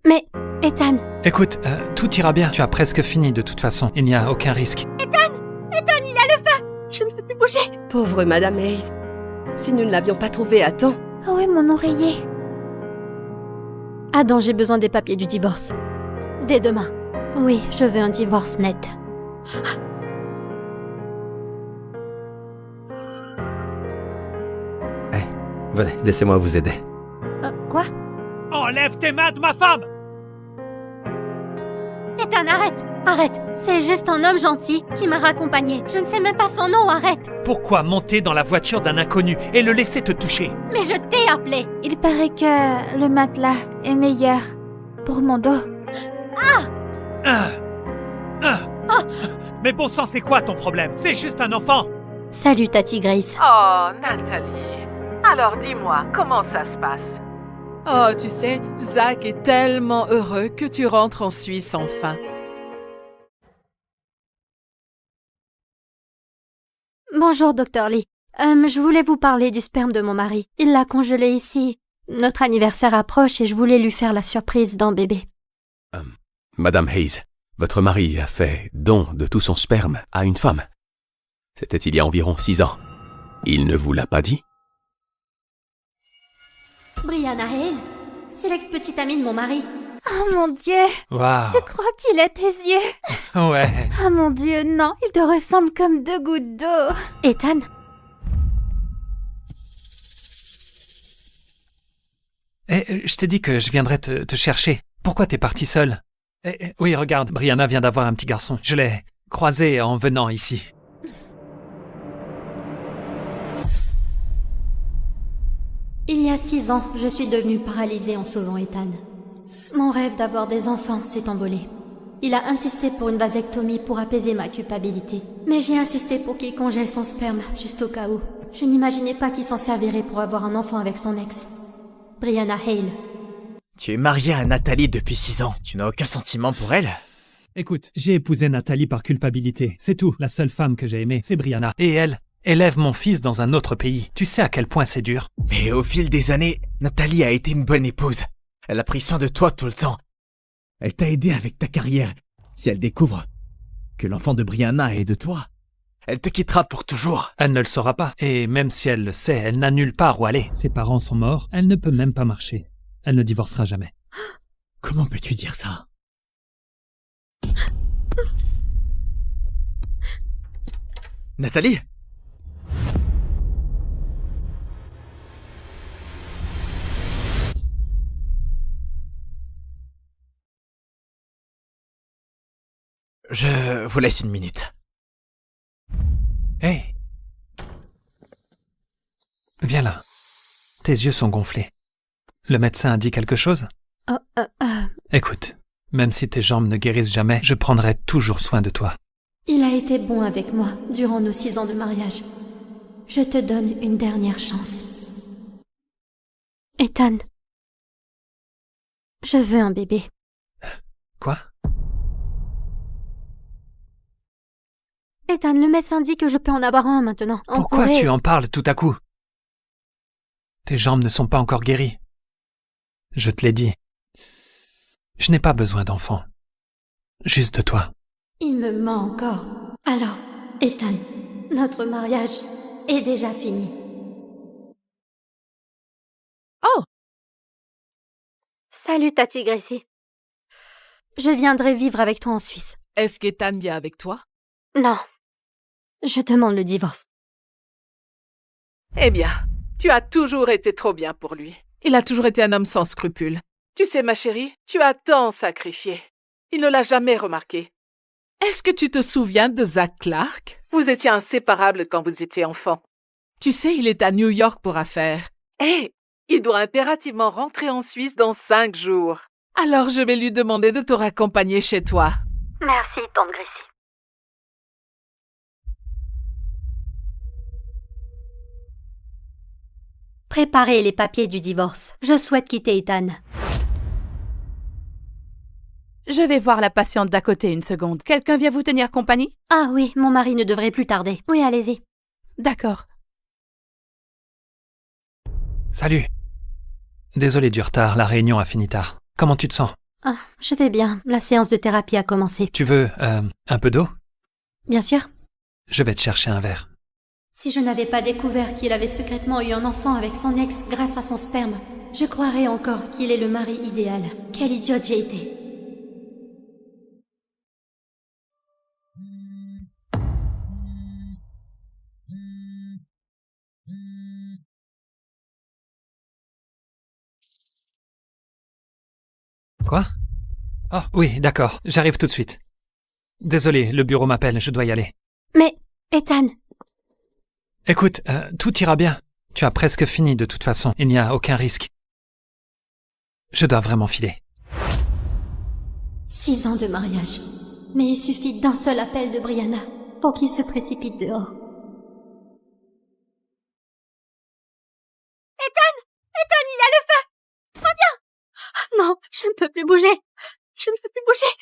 Mais, Ethan... Écoute, tout ira bien. Tu as presque fini de toute façon. Il n'y a aucun risque. Ethan, il a le feu! Je ne peux plus bouger. Pauvre Madame Hayes. Si nous ne l'avions pas trouvé à temps... Où est mon oreiller? Adam, j'ai besoin des papiers du divorce. Dès demain. Oui, je veux un divorce net. Venez, laissez-moi vous aider. Quoi? Enlève tes mains de ma femme! Ethan, arrête! Arrête! C'est juste un homme gentil qui m'a raccompagné. Je ne sais même pas son nom, arrête! Pourquoi monter dans la voiture d'un inconnu et le laisser te toucher? Mais je t'ai appelé! Il paraît que le matelas est meilleur pour mon dos. Mais bon sang, c'est quoi ton problème? C'est juste un enfant! Salut, Tati Grace. Oh, Nathalie. Alors dis-moi, comment ça se passe? Oh, tu sais, Zach est tellement heureux que tu rentres en Suisse enfin. Bonjour, Dr. Lee. Je voulais vous parler du sperme de mon mari. Il l'a congelé ici. Notre anniversaire approche et je voulais lui faire la surprise d'un bébé. Madame Hayes, votre mari a fait don de tout son sperme à une femme. C'était il y a environ 6 ans. Il ne vous l'a pas dit? Brianna Hale, c'est l'ex-petite amie de mon mari. Oh mon Dieu, Waouh! je crois qu'il a tes yeux. Ouais. Oh mon Dieu, non, il te ressemble comme 2 gouttes d'eau. Ethan? Je t'ai dit que je viendrais te chercher. Pourquoi t'es partie seule? Oui, regarde, Brianna vient d'avoir un petit garçon. Je l'ai croisé en venant ici. Il y a 6 ans, je suis devenue paralysée en sauvant Ethan. Mon rêve d'avoir des enfants s'est envolé. Il a insisté pour une vasectomie pour apaiser ma culpabilité. Mais j'ai insisté pour qu'il congèle son sperme, juste au cas où. Je n'imaginais pas qu'il s'en servirait pour avoir un enfant avec son ex. Brianna Hale. Tu es marié à Nathalie depuis 6 ans. Tu n'as aucun sentiment pour elle? Écoute, j'ai épousé Nathalie par culpabilité. C'est tout. La seule femme que j'ai aimée, c'est Brianna. Et elle élève mon fils dans un autre pays. Tu sais à quel point c'est dur. Mais au fil des années, Nathalie a été une bonne épouse. Elle a pris soin de toi tout le temps. Elle t'a aidé avec ta carrière. Si elle découvre que l'enfant de Brianna est de toi, elle te quittera pour toujours. Elle ne le saura pas. Et même si elle le sait, elle n'a nulle part où aller. Ses parents sont morts. Elle ne peut même pas marcher. Elle ne divorcera jamais. Comment peux-tu dire ça? Nathalie? Je vous laisse une minute. Hey! Viens là. Tes yeux sont gonflés. Le médecin a dit quelque chose? Écoute, même si tes jambes ne guérissent jamais, je prendrai toujours soin de toi. Il a été bon avec moi durant nos 6 ans de mariage. Je te donne une dernière chance. Ethan. Je veux un bébé. Quoi? Ethan, le médecin dit que je peux en avoir un maintenant. Pourquoi tu en parles tout à coup? Tes jambes ne sont pas encore guéries. Je te l'ai dit. Je n'ai pas besoin d'enfant. Juste de toi. Il me ment encore. Alors, Ethan, notre mariage est déjà fini. Oh! Salut, Tati Gracie. Je viendrai vivre avec toi en Suisse. Est-ce qu'Ethan vient avec toi? Non. Je demande le divorce. Eh bien, tu as toujours été trop bien pour lui. Il a toujours été un homme sans scrupules. Tu sais, ma chérie, tu as tant sacrifié. Il ne l'a jamais remarqué. Est-ce que tu te souviens de Zach Clark? Vous étiez inséparables quand vous étiez enfant. Tu sais, il est à New York pour affaires. Et il doit impérativement rentrer en Suisse dans 5 jours. Alors je vais lui demander de te raccompagner chez toi. Merci, tante Gracie. Préparez les papiers du divorce. Je souhaite quitter Ethan. Je vais voir la patiente d'à côté une seconde. Quelqu'un vient vous tenir compagnie? Ah oui, mon mari ne devrait plus tarder. Oui, allez-y. D'accord. Salut. Désolé du retard, la réunion a fini tard. Comment tu te sens? Ah, je vais bien. La séance de thérapie a commencé. Tu veux, un peu d'eau? Bien sûr. Je vais te chercher un verre. Si je n'avais pas découvert qu'il avait secrètement eu un enfant avec son ex grâce à son sperme, je croirais encore qu'il est le mari idéal. Quelle idiote j'ai été. Quoi? Oh, oui, d'accord. J'arrive tout de suite. Désolé, le bureau m'appelle, je dois y aller. Mais, Ethan, Écoute, tout ira bien. Tu as presque fini de toute façon. Il n'y a aucun risque. Je dois vraiment filer. 6 ans de mariage. Mais il suffit d'un seul appel de Brianna pour qu'il se précipite dehors. Ethan, il a le feu! Reviens! Non, je ne peux plus bouger. Je ne peux plus bouger.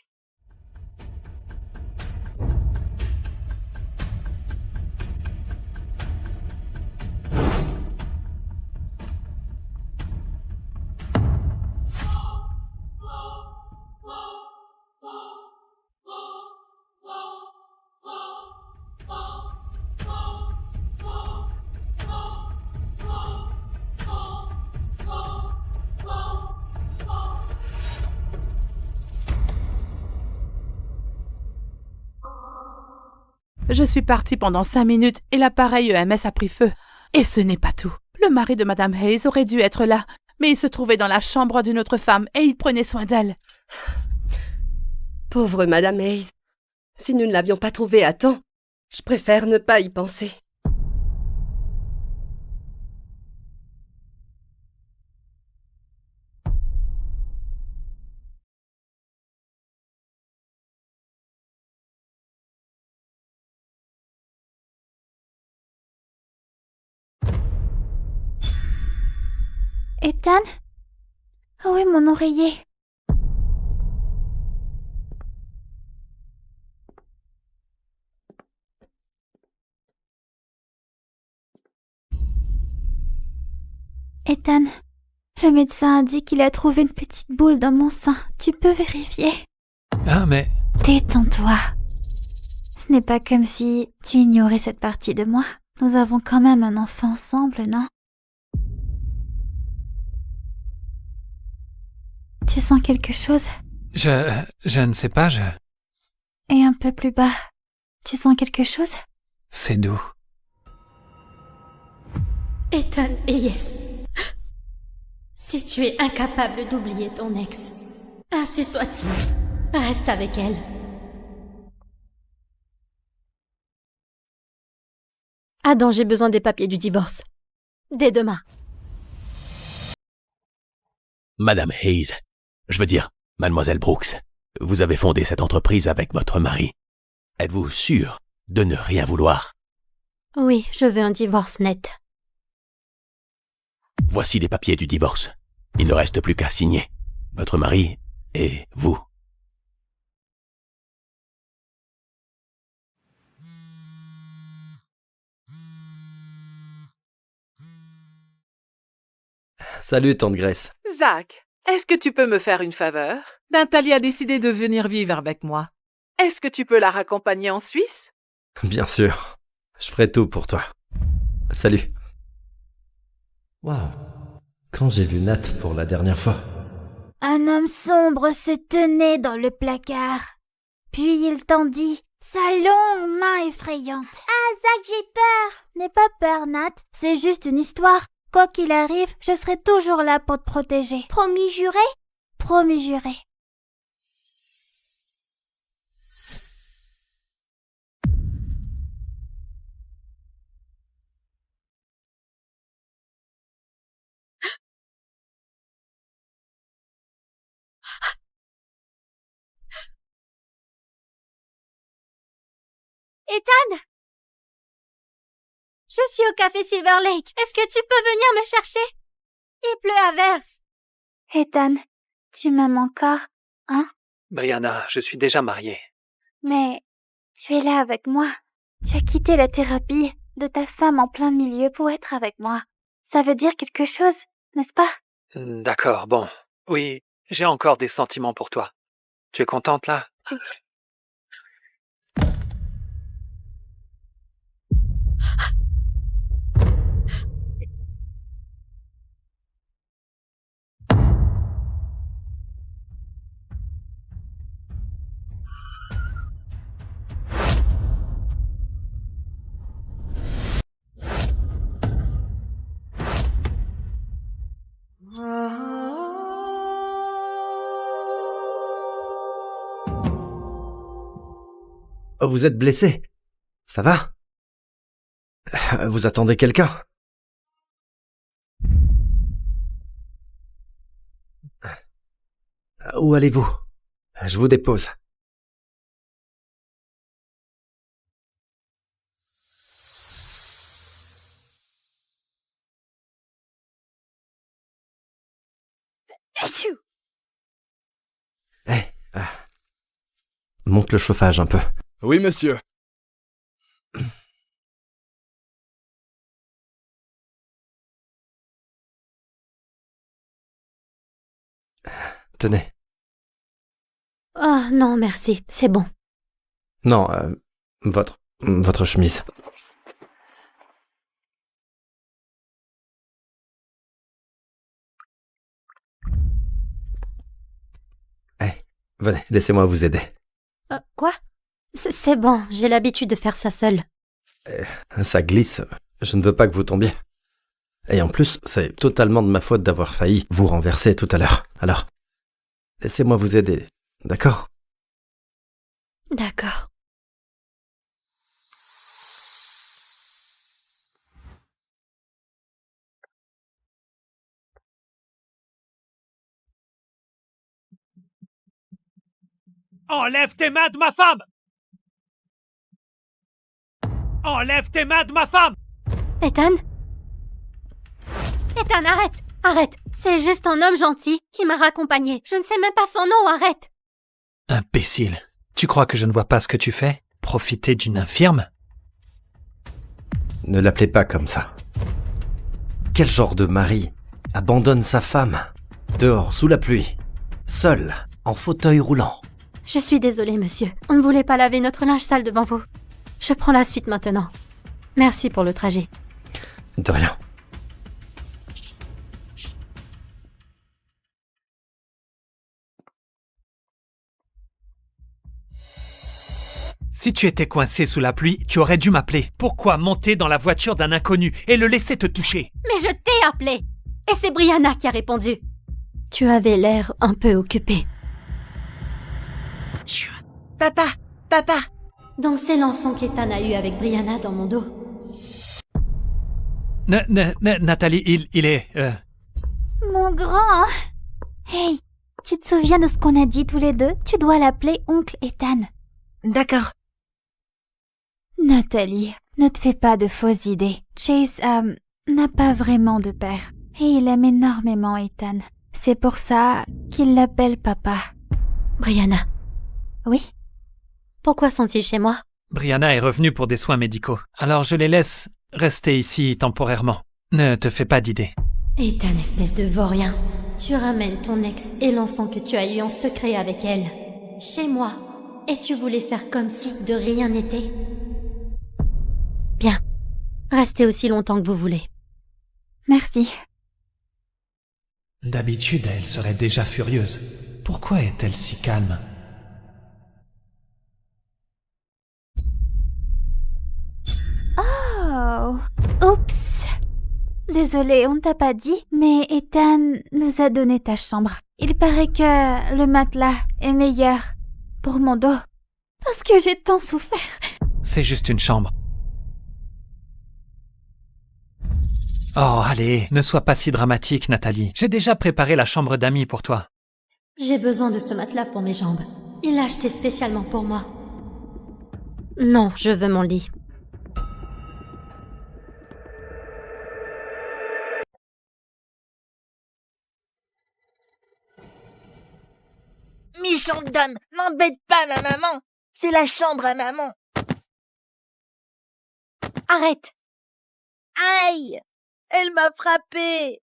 Je suis partie pendant 5 minutes et l'appareil EMS a pris feu. Et ce n'est pas tout. Le mari de Madame Hayes aurait dû être là, mais il se trouvait dans la chambre d'une autre femme et il prenait soin d'elle. Pauvre Madame Hayes. Si nous ne l'avions pas trouvée à temps, je préfère ne pas y penser. Ethan? Où est mon oreiller? Ethan, le médecin a dit qu'il a trouvé une petite boule dans mon sein. Tu peux vérifier? Ah, mais... Détends-toi. Ce n'est pas comme si tu ignorais cette partie de moi. Nous avons quand même un enfant ensemble, non? Tu sens quelque chose? Je ne sais pas, Et un peu plus bas, tu sens quelque chose? C'est doux. Ethan Hayes. Si tu es incapable d'oublier ton ex, ainsi soit-il. Reste avec elle. Adam, j'ai besoin des papiers du divorce. Dès demain. Madame Hayes, je veux dire, Mademoiselle Brooks, vous avez fondé cette entreprise avec votre mari. Êtes-vous sûre de ne rien vouloir? Oui, je veux un divorce net. Voici les papiers du divorce. Il ne reste plus qu'à signer. Votre mari et vous. Salut, tante Grace. Zach, est-ce que tu peux me faire une faveur? Nathalie a décidé de venir vivre avec moi. Est-ce que tu peux la raccompagner en Suisse? Bien sûr. Je ferai tout pour toi. Salut. Waouh. Quand j'ai vu Nat pour la dernière fois. Un homme sombre se tenait dans le placard. Puis il tendit sa longue main effrayante. Ah, Zach, j'ai peur! N'aie pas peur, Nat. C'est juste une histoire. Quoi qu'il arrive, je serai toujours là pour te protéger. Promis juré? Promis juré. Ethan! Je suis au café Silver Lake. Est-ce que tu peux venir me chercher? Il pleut à verse. Ethan, tu m'aimes encore, hein? Brianna, je suis déjà marié. Mais tu es là avec moi. Tu as quitté la thérapie de ta femme en plein milieu pour être avec moi. Ça veut dire quelque chose, n'est-ce pas? D'accord, bon. Oui, J'ai encore des sentiments pour toi. Tu es contente là? Oh, vous êtes blessé? Ça va? Vous attendez quelqu'un? Où allez-vous? Je vous dépose. Monte le chauffage un peu. Oui, monsieur. Tenez. Oh non, merci, c'est bon. Non, votre chemise. Venez, laissez-moi vous aider. Quoi? C'est bon, j'ai l'habitude de faire ça seule. Ça glisse. Je ne veux pas que vous tombiez. Et en plus, c'est totalement de ma faute d'avoir failli vous renverser tout à l'heure. Alors, laissez-moi vous aider, d'accord? D'accord. Enlève tes mains de ma femme! Enlève tes mains de ma femme! Ethan? Ethan, arrête! Arrête! C'est juste un homme gentil qui m'a raccompagné. Je ne sais même pas son nom, arrête! Imbécile. Tu crois que je ne vois pas ce que tu fais? Profiter d'une infirme? Ne l'appelez pas comme ça. Quel genre de mari abandonne sa femme, dehors sous la pluie, seul, en fauteuil roulant? Je suis désolée, monsieur. On ne voulait pas laver notre linge sale devant vous. Je prends la suite maintenant. Merci pour le trajet. De rien. Si tu étais coincé sous la pluie, tu aurais dû m'appeler. Pourquoi monter dans la voiture d'un inconnu et le laisser te toucher? Mais je t'ai appelé! Et c'est Brianna qui a répondu. Tu avais l'air un peu occupé. Papa! Papa! Donc c'est l'enfant qu'Ethan a eu avec Brianna dans mon dos. Nathalie, il est... Mon grand. Hey, tu te souviens de ce qu'on a dit tous les deux? Tu dois l'appeler oncle Ethan. D'accord. Nathalie, ne te fais pas de fausses idées. Chase n'a pas vraiment de père. Et il aime énormément Ethan. C'est pour ça qu'il l'appelle papa. Brianna. Oui? Pourquoi sont-ils chez moi? Brianna est revenue pour des soins médicaux. Alors je les laisse rester ici temporairement. Ne te fais pas d'idées. Ethan, espèce de vaurien. Tu ramènes ton ex et l'enfant que tu as eu en secret avec elle chez moi. Et tu voulais faire comme si de rien n'était? Bien. Restez aussi longtemps que vous voulez. Merci. D'habitude, elle serait déjà furieuse. Pourquoi est-elle si calme? Oh, oups. Désolée, on ne t'a pas dit, mais Ethan nous a donné ta chambre. Il paraît que le matelas est meilleur pour mon dos. Parce que j'ai tant souffert. C'est juste une chambre. Oh, allez, ne sois pas si dramatique, Nathalie. J'ai déjà préparé la chambre d'amis pour toi. J'ai besoin de ce matelas pour mes jambes. Il l'a acheté spécialement pour moi. Non, je veux mon lit. Méchante dame, n'embête pas ma maman. C'est la chambre à maman. Arrête! Aïe! Elle m'a frappée.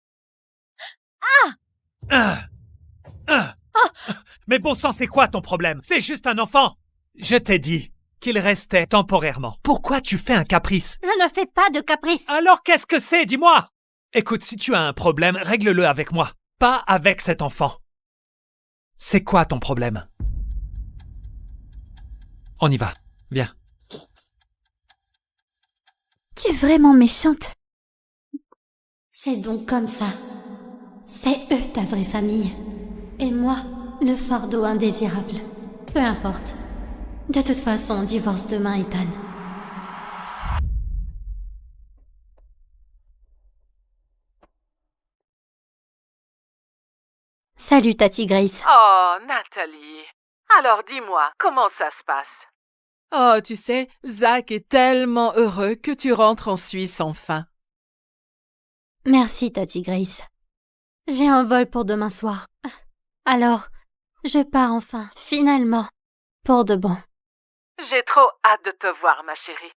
Mais bon sang, c'est quoi ton problème? C'est juste un enfant. Je t'ai dit qu'il restait temporairement. Pourquoi tu fais un caprice? Je ne fais pas de caprice. Alors qu'est-ce que c'est, dis-moi? Écoute, si tu as un problème, règle-le avec moi, pas avec cet enfant. C'est quoi ton problème? On y va, viens. Tu es vraiment méchante. C'est donc comme ça. C'est eux ta vraie famille. Et moi, le fardeau indésirable. Peu importe. De toute façon, on divorce demain, Ethan. Salut, Tati Grace. Oh, Nathalie. Alors dis-moi, comment ça se passe? Oh, tu sais, Zach est tellement heureux que tu rentres en Suisse enfin. Merci, Tati Grace. J'ai un vol pour demain soir. Alors, je pars enfin, finalement, pour de bon. J'ai trop hâte de te voir, ma chérie.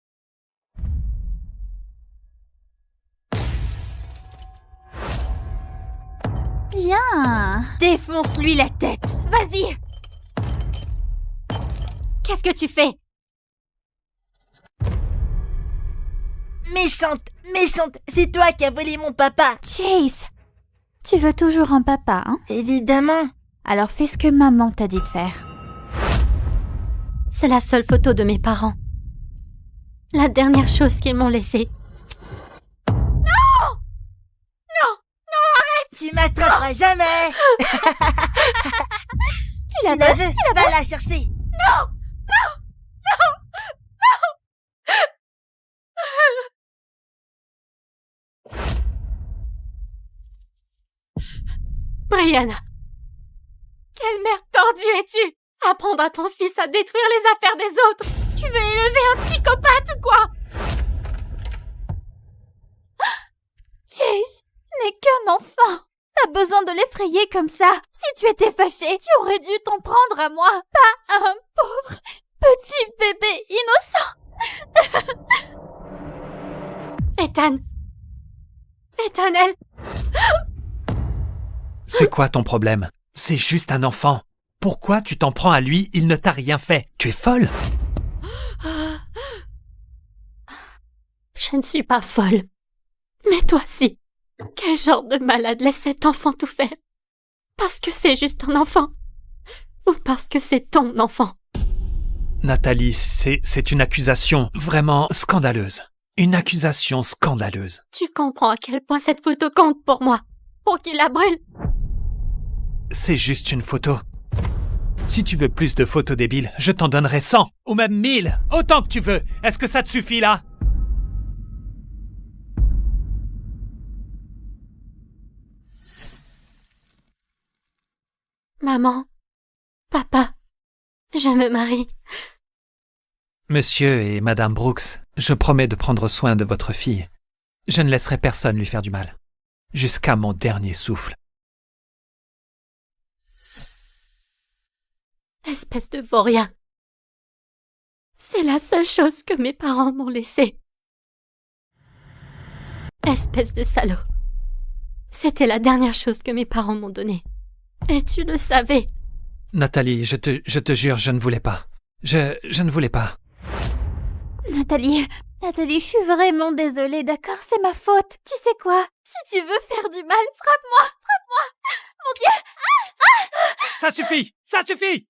Tiens, défonce-lui la tête. Vas-y. Qu'est-ce que tu fais? Méchante, méchante, c'est toi qui as volé mon papa. Chase, tu veux toujours un papa, hein? Évidemment. Alors fais ce que maman t'a dit de faire. C'est la seule photo de mes parents. La dernière chose qu'ils m'ont laissée. Tu m'attraperas jamais. Tu la veux? Va la chercher. Brianna, quelle mère tordue es-tu? Apprendre à ton fils à détruire les affaires des autres. Tu veux élever un psychopathe ou quoi? Chase n'est qu'un enfant. Pas besoin de l'effrayer comme ça. Si tu étais fâché, tu aurais dû t'en prendre à moi, pas à un pauvre petit bébé innocent. Ethan, elle... C'est quoi ton problème? C'est juste un enfant. Pourquoi tu t'en prends à lui? Il ne t'a rien fait. Tu es folle? Je ne suis pas folle. Mais toi si. Quel genre de malade laisse cet enfant tout faire? Parce que c'est juste un enfant? Ou parce que c'est ton enfant? Nathalie, c'est une accusation vraiment scandaleuse. Une accusation scandaleuse. Tu comprends à quel point cette photo compte pour moi? Pour qu'il la brûle? C'est juste une photo. Si tu veux plus de photos débiles, je t'en donnerai 100, ou même 1000, autant que tu veux. Est-ce que ça te suffit là? Maman, papa, je me marie. Monsieur et Madame Brooks, je promets de prendre soin de votre fille. Je ne laisserai personne lui faire du mal. Jusqu'à mon dernier souffle. Espèce de vaurien. C'est la seule chose que mes parents m'ont laissée. Espèce de salaud. C'était la dernière chose que mes parents m'ont donnée. Et tu le savais. Nathalie, je te jure, je ne voulais pas. Je ne voulais pas. Nathalie, je suis vraiment désolée, d'accord? C'est ma faute. Tu sais quoi? Si tu veux faire du mal, frappe-moi! Mon Dieu! Ça suffit! Ça suffit!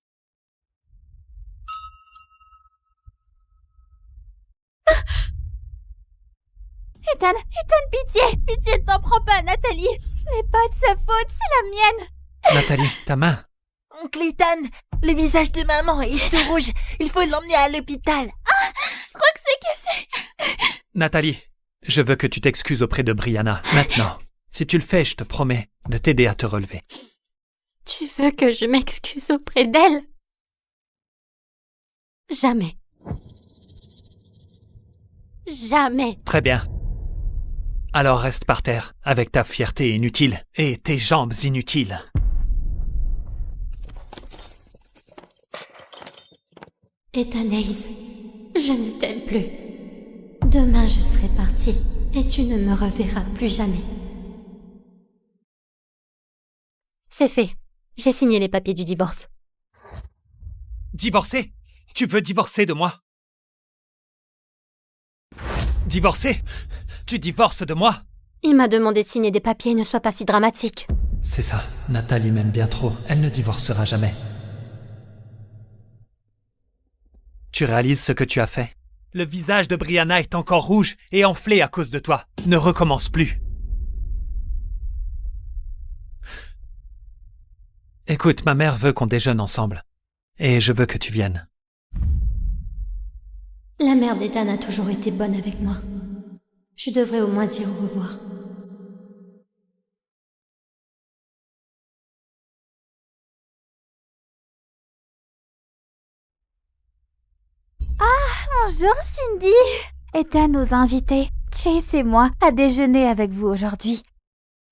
Ethan, pitié, t'en prends pas, Nathalie. Ce n'est pas de sa faute, c'est la mienne. Nathalie, ta main. Oncle Ethan, le visage de maman est tout rouge. Il faut l'emmener à l'hôpital. Je crois que c'est cassé. Nathalie, je veux que tu t'excuses auprès de Brianna, maintenant. Si tu le fais, je te promets de t'aider à te relever. Tu veux que je m'excuse auprès d'elle? Jamais. Jamais. Très bien. Alors reste par terre, avec ta fierté inutile et tes jambes inutiles. Ethan Hayes, je ne t'aime plus. Demain je serai partie et tu ne me reverras plus jamais. C'est fait. J'ai signé les papiers du divorce. Divorcer? Tu veux divorcer de moi? Divorcer? Tu divorces de moi? Il m'a demandé de signer des papiers, ne sois pas si dramatique. C'est ça, Nathalie m'aime bien trop, elle ne divorcera jamais. Tu réalises ce que tu as fait? Le visage de Brianna est encore rouge et enflé à cause de toi. Ne recommence plus. Écoute, ma mère veut qu'on déjeune ensemble. Et je veux que tu viennes. La mère d'Ethan a toujours été bonne avec moi. Je devrais au moins dire au revoir. Bonjour Cindy. Ethan nous a invités, Chase et moi, à déjeuner avec vous aujourd'hui.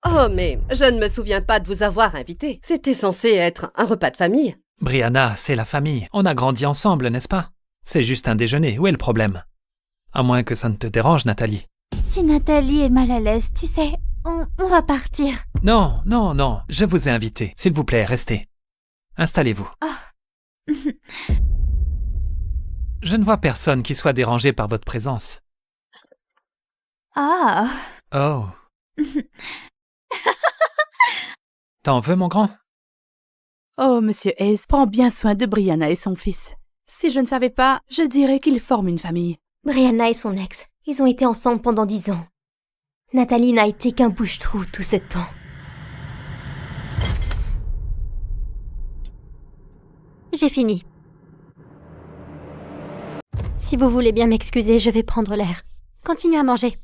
Oh, mais je ne me souviens pas de vous avoir invité. C'était censé être un repas de famille. Brianna, c'est la famille. On a grandi ensemble, n'est-ce pas? C'est juste un déjeuner. Où est le problème? À moins que ça ne te dérange, Nathalie. Si Nathalie est mal à l'aise, tu sais, on va partir. Non, non, non. Je vous ai invité. S'il vous plaît, restez. Installez-vous. Oh. Je ne vois personne qui soit dérangé par votre présence. Ah. Oh. T'en veux, mon grand? Oh, Monsieur Hayes prend bien soin de Brianna et son fils. Si je ne savais pas, je dirais qu'ils forment une famille. Brianna et son ex, ils ont été ensemble pendant 10 ans. Nathalie n'a été qu'un bouche-trou tout ce temps. J'ai fini. Si vous voulez bien m'excuser, je vais prendre l'air. Continuez à manger.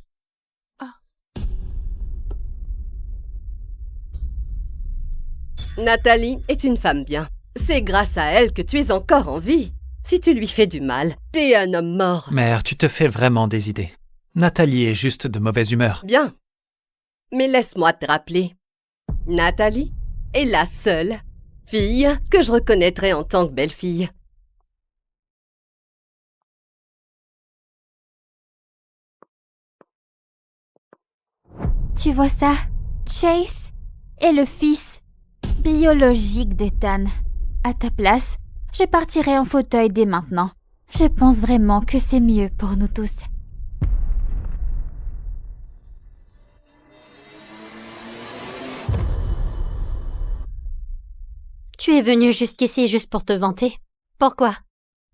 Nathalie est une femme bien. C'est grâce à elle que tu es encore en vie. Si tu lui fais du mal, t'es un homme mort. Mère, tu te fais vraiment des idées. Nathalie est juste de mauvaise humeur. Bien. Mais laisse-moi te rappeler. Nathalie est la seule fille que je reconnaîtrai en tant que belle-fille. Tu vois ça? Chase est le fils biologique d'Ethan. À ta place, je partirai en fauteuil dès maintenant. Je pense vraiment que c'est mieux pour nous tous. Tu es venu jusqu'ici juste pour te vanter. Pourquoi?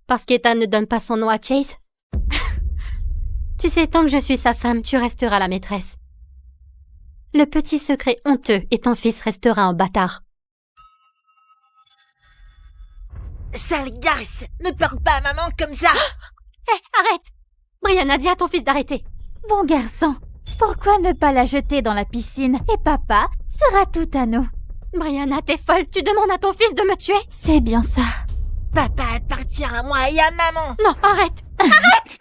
Parce qu'Ethan ne donne pas son nom à Chase? Tu sais, tant que je suis sa femme, tu resteras la maîtresse. Le petit secret honteux et ton fils restera un bâtard. Sale garce, ne parle pas à maman comme ça. Hé, arrête! Brianna, dis à ton fils d'arrêter. Bon garçon, pourquoi ne pas la jeter dans la piscine et papa sera tout à nous? Brianna, t'es folle, tu demandes à ton fils de me tuer? C'est bien ça. Papa appartient à moi et à maman. Non, arrête! Arrête!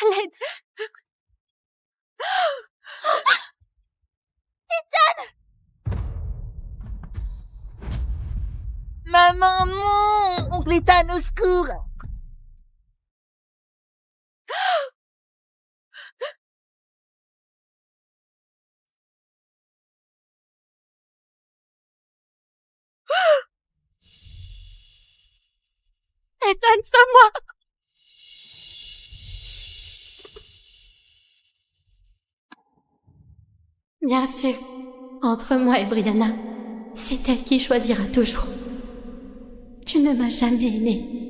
À l'aide! Maman, non. Oncle Ethan, au secours. Ethan, sauve-moi! Bien sûr, entre moi et Brianna, c'est elle qui choisira toujours. Tu ne m'as jamais aimée.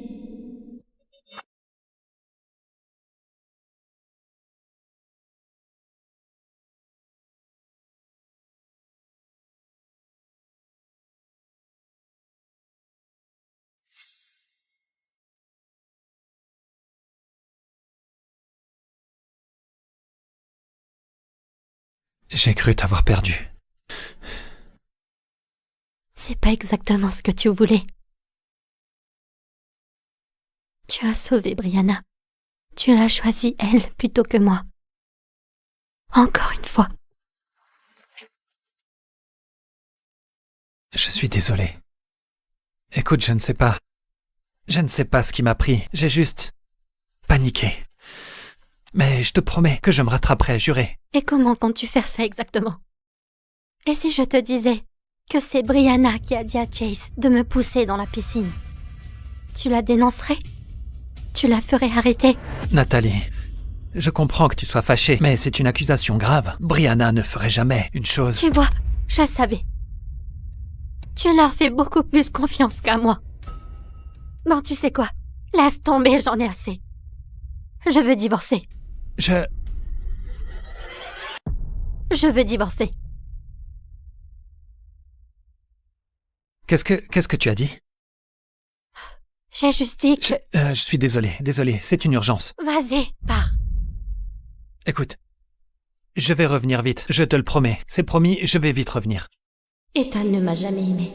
J'ai cru t'avoir perdu. C'est pas exactement ce que tu voulais. Tu as sauvé Brianna. Tu l'as choisie, elle, plutôt que moi. Encore une fois. Je suis désolé. Écoute, je ne sais pas. Je ne sais pas ce qui m'a pris. J'ai juste... paniqué. Mais je te promets que je me rattraperai, juré. Et comment comptes-tu faire ça exactement? Et si je te disais que c'est Brianna qui a dit à Chase de me pousser dans la piscine? Tu la dénoncerais? Tu la ferais arrêter? Nathalie, je comprends que tu sois fâchée, mais c'est une accusation grave. Brianna ne ferait jamais une chose... Tu vois, je savais. Tu leur fais beaucoup plus confiance qu'à moi. Bon, tu sais quoi? Laisse tomber, j'en ai assez. Je veux divorcer. Je veux divorcer. Qu'est-ce que tu as dit? J'ai juste dit que... Je suis désolé, c'est une urgence. Vas-y, pars. Écoute, je vais revenir vite, je te le promets. C'est promis, je vais vite revenir. Ethan ne m'a jamais aimé.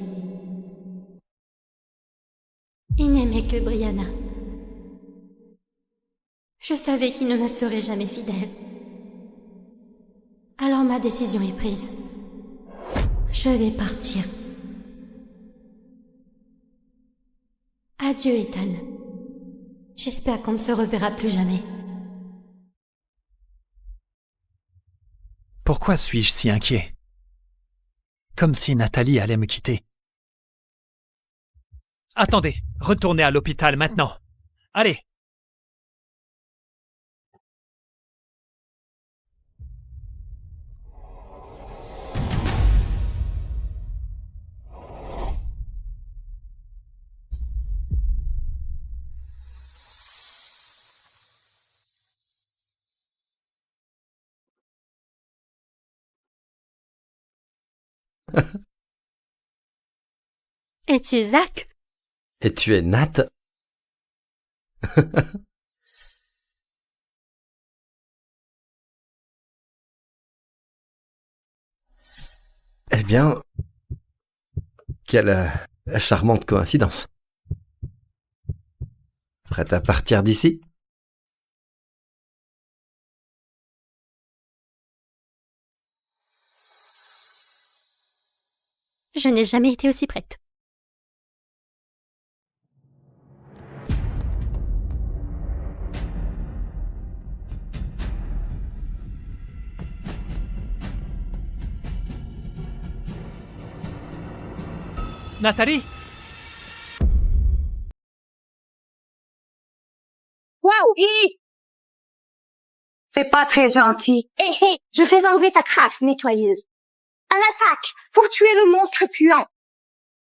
Il n'aimait que Brianna. Je savais qu'il ne me serait jamais fidèle. Alors ma décision est prise. Je vais partir. Adieu, Ethan. J'espère qu'on ne se reverra plus jamais. Pourquoi suis-je si inquiet? Comme si Nathalie allait me quitter. Attendez, retournez à l'hôpital maintenant. Allez! Es-tu Zach? Et tu es Nat? Eh bien, quelle charmante coïncidence. Prête à partir d'ici? Je n'ai jamais été aussi prête. Nathalie? Waouh! C'est pas très gentil. Hé, hé, je fais enlever ta crasse nettoyeuse. À l'attaque, pour tuer le monstre puant.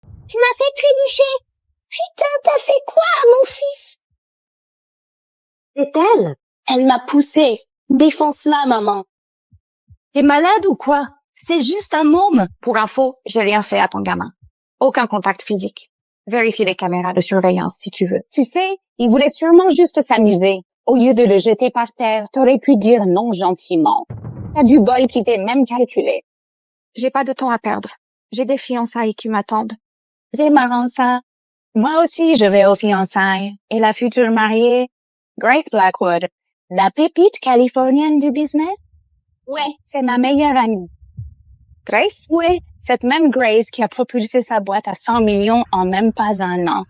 Tu m'as fait trébucher. Putain, t'as fait quoi à mon fils? C'est elle. Elle m'a poussé. Défonce-la, maman. T'es malade ou quoi? C'est juste un môme. Pour info, j'ai rien fait à ton gamin. Aucun contact physique. Vérifie les caméras de surveillance si tu veux. Tu sais, il voulait sûrement juste s'amuser. Au lieu de le jeter par terre, t'aurais pu dire non gentiment. T'as du bol qui t'est même calculé. J'ai pas de temps à perdre. J'ai des fiançailles qui m'attendent. C'est marrant ça. Moi aussi, je vais aux fiançailles. Et la future mariée, Grace Blackwood, la pépite californienne du business? Ouais, c'est ma meilleure amie. Grace? Oui, cette même Grace qui a propulsé sa boîte à 100 millions en même pas un an.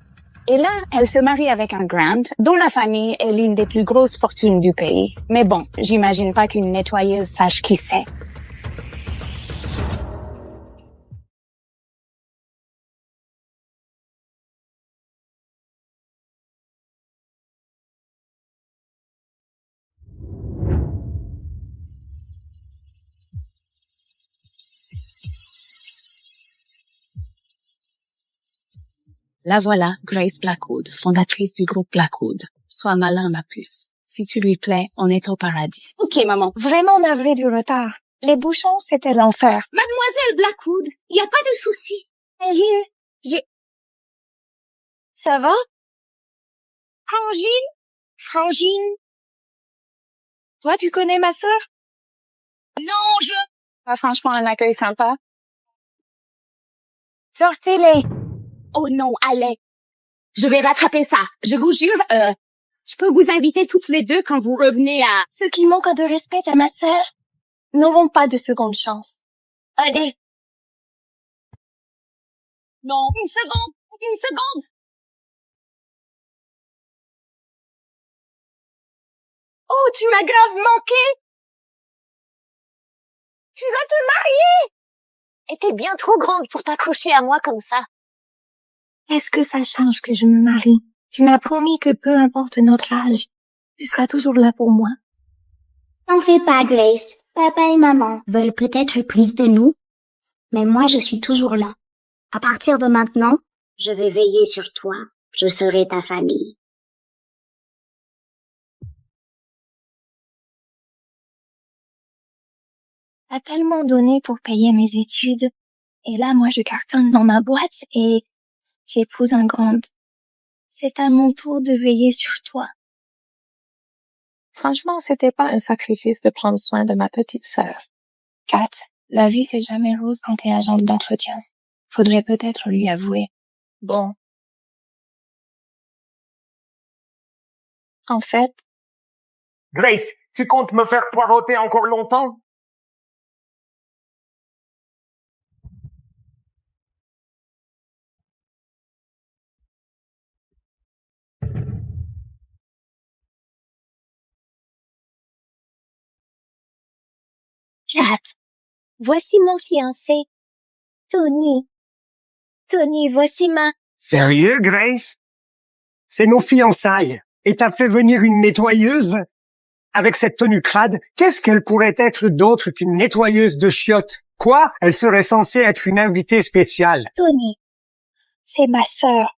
Et là, elle se marie avec un Grant, dont la famille est l'une des plus grosses fortunes du pays. Mais bon, j'imagine pas qu'une nettoyeuse sache qui c'est. La voilà, Grace Blackwood, fondatrice du groupe Blackwood. Sois malin, ma puce. Si tu lui plais, on est au paradis. Ok, maman. Vraiment navré du retard. Les bouchons, c'était l'enfer. Mademoiselle Blackwood, y a pas de souci. J'ai... Ça va? Frangine? Toi, tu connais ma sœur? Non, Ah, franchement, un accueil sympa. Sortez-les. Oh non, allez. Je vais rattraper ça. Je vous jure, je peux vous inviter toutes les deux quand vous revenez à... Ceux qui manquent de respect à ma sœur n'auront pas de seconde chance. Allez. Non, une seconde. Oh, tu m'as grave manqué. Tu vas te marier. Et t'es bien trop grande pour t'accrocher à moi comme ça. Est-ce que ça change que je me marie? Tu m'as promis que peu importe notre âge, tu seras toujours là pour moi. T'en fais pas, Grace. Papa et maman veulent peut-être plus de nous, mais moi je suis toujours là. À partir de maintenant, je vais veiller sur toi. Je serai ta famille. T'as tellement donné pour payer mes études, et là moi je cartonne dans ma boîte et j'épouse un grand. C'est à mon tour de veiller sur toi. Franchement, c'était pas un sacrifice de prendre soin de ma petite sœur. Kat, la vie c'est jamais rose quand t'es agente d'entretien. Faudrait peut-être lui avouer. Bon. En fait... Grace, tu comptes me faire poireauter encore longtemps? Kat, voici mon fiancé, Tony. Tony, voici ma... Sérieux, Grace? C'est nos fiançailles. Et t'as fait venir une nettoyeuse? Avec cette tenue crade, qu'est-ce qu'elle pourrait être d'autre qu'une nettoyeuse de chiottes? Quoi? Elle serait censée être une invitée spéciale. Tony, c'est ma sœur.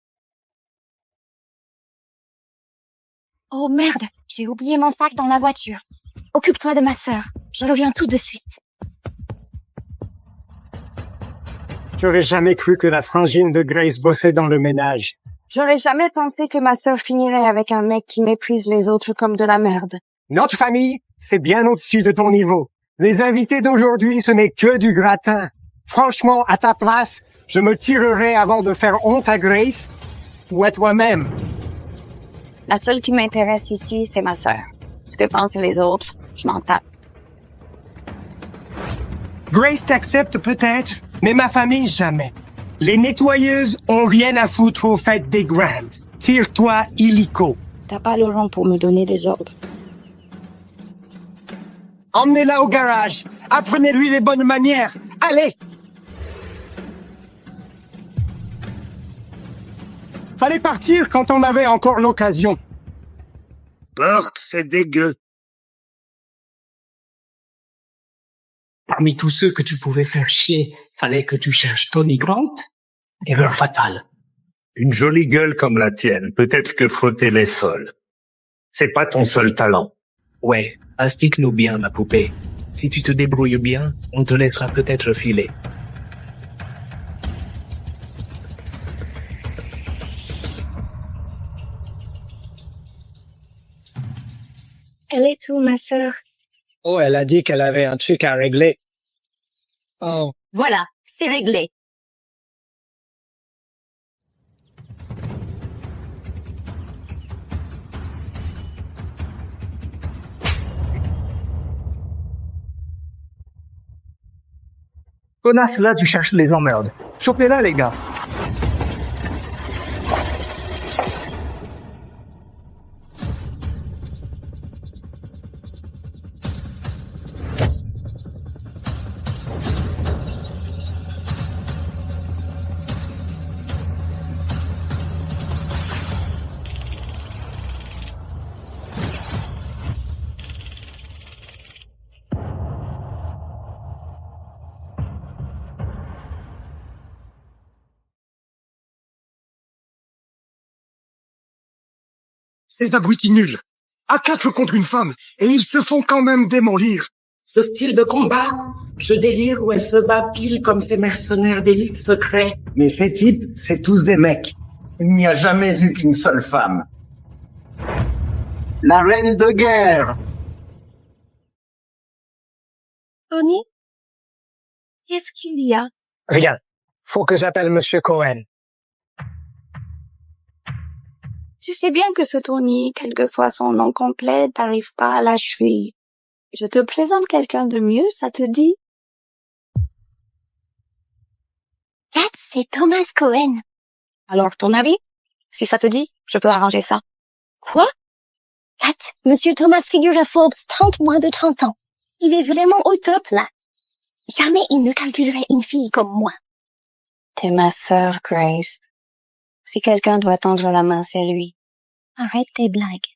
Oh merde, j'ai oublié mon sac dans la voiture. Occupe-toi de ma sœur. Je reviens tout de suite. J'aurais jamais cru que la frangine de Grace bossait dans le ménage. J'aurais jamais pensé que ma sœur finirait avec un mec qui méprise les autres comme de la merde. Notre famille, c'est bien au-dessus de ton niveau. Les invités d'aujourd'hui, ce n'est que du gratin. Franchement, à ta place, je me tirerais avant de faire honte à Grace ou à toi-même. La seule qui m'intéresse ici, c'est ma sœur. Ce que pensent les autres, je m'en tape. Grace t'accepte peut-être, mais ma famille jamais. Les nettoyeuses ont rien à foutre au fait des Grands. Tire-toi illico. T'as pas le rang pour me donner des ordres. Emmenez-la au garage. Apprenez-lui les bonnes manières. Allez! Fallait partir quand on avait encore l'occasion. Porte, c'est dégueu. Parmi tous ceux que tu pouvais faire chier, fallait que tu cherches Tony Grant. Erreur fatale. Une jolie gueule comme la tienne, peut-être que frotter les sols. C'est pas ton seul talent. Ouais, astique-nous bien, ma poupée. Si tu te débrouilles bien, on te laissera peut-être filer. Elle est où, ma sœur? Oh, elle a dit qu'elle avait un truc à régler. Oh. Voilà, c'est réglé. Connasse, là, tu cherches les emmerdes. Chopez-la, les gars. Ces abrutis nuls. À 4 contre une femme, et ils se font quand même démolir. Ce style de combat, ce délire où elle se bat pile comme ces mercenaires d'élite secrets. Mais ces types, c'est tous des mecs. Il n'y a jamais eu qu'une seule femme. La reine de guerre. Tony? Qu'est-ce qu'il y a? Rien. Faut que j'appelle Monsieur Cohen. Tu sais bien que ce Tony, quel que soit son nom complet, t'arrive pas à la cheville. Je te présente quelqu'un de mieux, ça te dit? Kat, c'est Thomas Cohen. Alors, ton avis? Si ça te dit, je peux arranger ça. Quoi? Kat, Monsieur Thomas figure à Forbes 30 moins de 30 ans. Il est vraiment au top, là. Jamais il ne calculerait une fille comme moi. T'es ma sœur, Grace. Si quelqu'un doit tendre la main, c'est lui. Arrête tes blagues.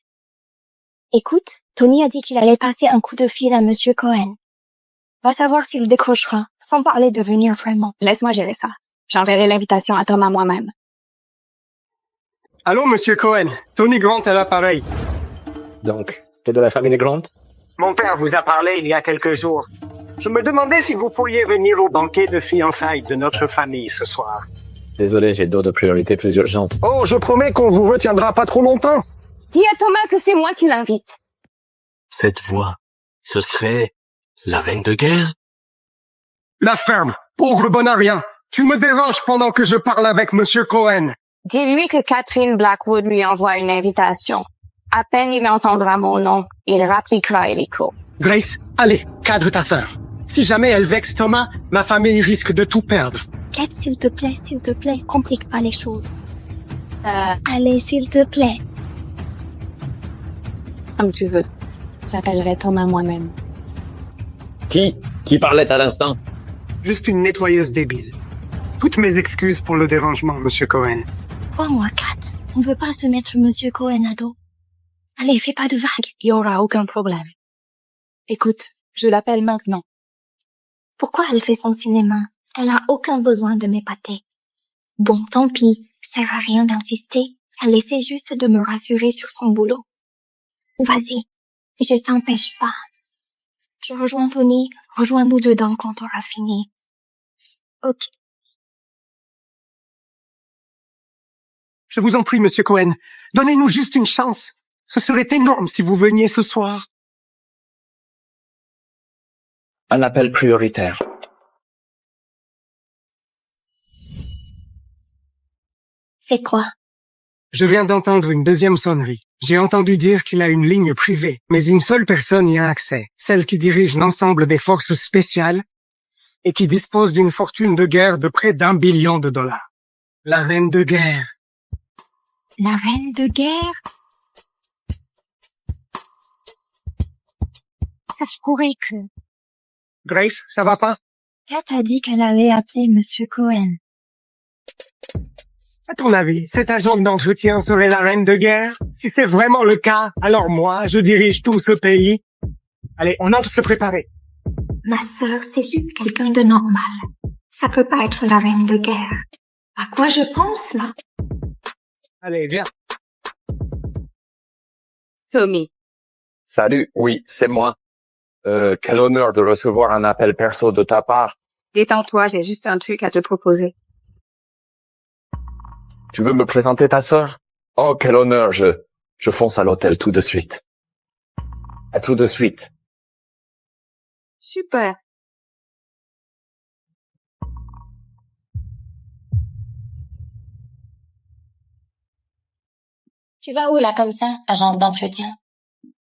Écoute, Tony a dit qu'il allait passer un coup de fil à Monsieur Cohen. Va savoir s'il décrochera, sans parler de venir vraiment. Laisse-moi gérer ça. J'enverrai l'invitation à Thomas moi-même. Allô, Monsieur Cohen. Tony Grant à l'appareil. Donc, t'es de la famille Grant? Mon père vous a parlé il y a quelques jours. Je me demandais si vous pourriez venir au banquet de fiançailles de notre famille ce soir. Désolé, j'ai d'autres priorités plus urgentes. Oh, je promets qu'on vous retiendra pas trop longtemps. Dis à Thomas que c'est moi qui l'invite. Cette voix, ce serait la reine de guerre? La ferme, pauvre Bonarien. Tu me déranges pendant que je parle avec Monsieur Cohen. Dis-lui que Catherine Blackwood lui envoie une invitation. À peine il entendra mon nom, il rappliquera hélico. Grace, allez, cadre ta sœur. Si jamais elle vexe Thomas, ma famille risque de tout perdre. Kat, s'il te plaît, complique pas les choses. Allez, s'il te plaît. Comme tu veux. J'appellerai Thomas moi-même. Qui parlait à l'instant? Juste une nettoyeuse débile. Toutes mes excuses pour le dérangement, Monsieur Cohen. Crois-moi, Kat, on veut pas se mettre Monsieur Cohen à dos. Allez, fais pas de vagues. Il y aura aucun problème. Écoute, je l'appelle maintenant. Pourquoi elle fait son cinéma? Elle a aucun besoin de m'épater. Bon, tant pis, sert à rien d'insister. Elle essaie juste de me rassurer sur son boulot. Vas-y, je t'empêche pas. Je rejoins Tony, rejoins-nous dedans quand on aura fini. Ok. Je vous en prie, Monsieur Cohen, donnez-nous juste une chance. Ce serait énorme si vous veniez ce soir. Un appel prioritaire. C'est quoi? Je viens d'entendre une deuxième sonnerie. J'ai entendu dire qu'il a une ligne privée, mais une seule personne y a accès, celle qui dirige l'ensemble des forces spéciales et qui dispose d'une fortune de guerre de près d'1 billion de dollars. La reine de guerre. La reine de guerre? Ça se pourrait que... Grace, ça va pas? Kat a dit qu'elle allait appeler Monsieur Cohen. À ton avis, cet agent d'entretien serait la reine de guerre? Si c'est vraiment le cas, alors moi, je dirige tout ce pays. Allez, on entre se préparer. Ma sœur, c'est juste quelqu'un de normal. Ça peut pas être la reine de guerre. À quoi je pense, là? Allez, viens. Tommy. Salut, oui, c'est moi. Quel honneur de recevoir un appel perso de ta part. Détends-toi, j'ai juste un truc à te proposer. Tu veux me présenter ta sœur? Oh, quel honneur, je fonce à l'hôtel tout de suite. À tout de suite. Super. Tu vas où là comme ça, agent d'entretien?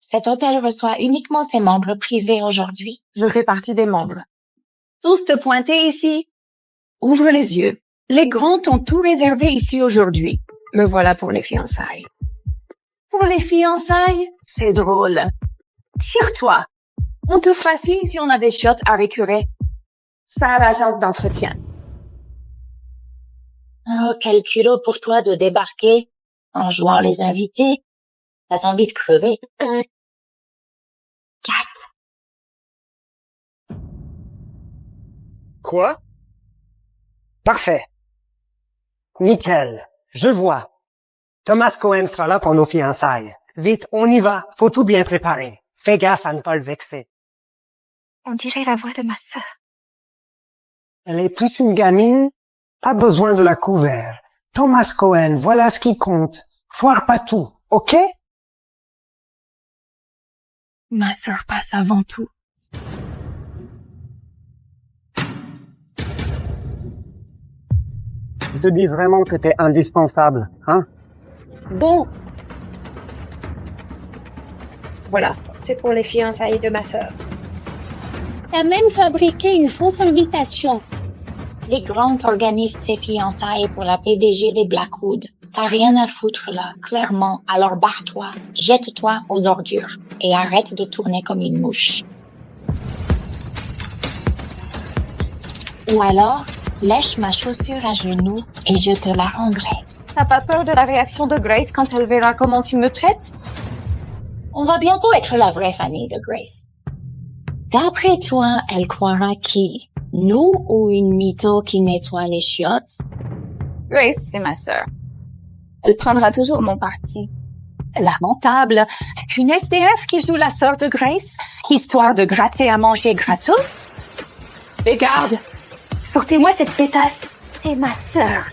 Cet hôtel reçoit uniquement ses membres privés aujourd'hui. Je fais partie des membres. Tous te pointer ici. Ouvre les yeux. Les grands ont tout réservé ici aujourd'hui. Me voilà pour les fiançailles. Pour les fiançailles? C'est drôle. Tire-toi. On te fascine si on a des shots à récurer. Ça a l'agent d'entretien. Oh, quel culot pour toi de débarquer en jouant les invités. T'as envie de crever. 4. Quoi? Parfait. Nickel. Je vois. Thomas Cohen sera là pour nos fiançailles. Vite, on y va. Faut tout bien préparer. Fais gaffe à ne pas le vexer. On dirait la voix de ma sœur. Elle est plus une gamine. Pas besoin de la couvert. Thomas Cohen, voilà ce qui compte. Foire pas tout, ok? Ma sœur passe avant tout. Ils te disent vraiment que t'es indispensable, hein? Bon. Voilà, c'est pour les fiançailles de ma sœur. T'as même fabriqué une fausse invitation. Les Grant organisent ses fiançailles pour la PDG des Blackwood. T'as rien à foutre là, clairement. Alors barre-toi, jette-toi aux ordures et arrête de tourner comme une mouche. Ou alors, lèche ma chaussure à genoux et je te la rendrai. T'as pas peur de la réaction de Grace quand elle verra comment tu me traites? On va bientôt être la vraie famille de Grace. D'après toi, elle croira qui? Nous ou une mytho qui nettoie les chiottes? Grace, c'est ma sœur. Elle prendra toujours mon parti. Lamentable. Une SDF qui joue la sœur de Grace, histoire de gratter à manger gratos? Les gardes, sortez-moi cette pétasse. C'est ma sœur.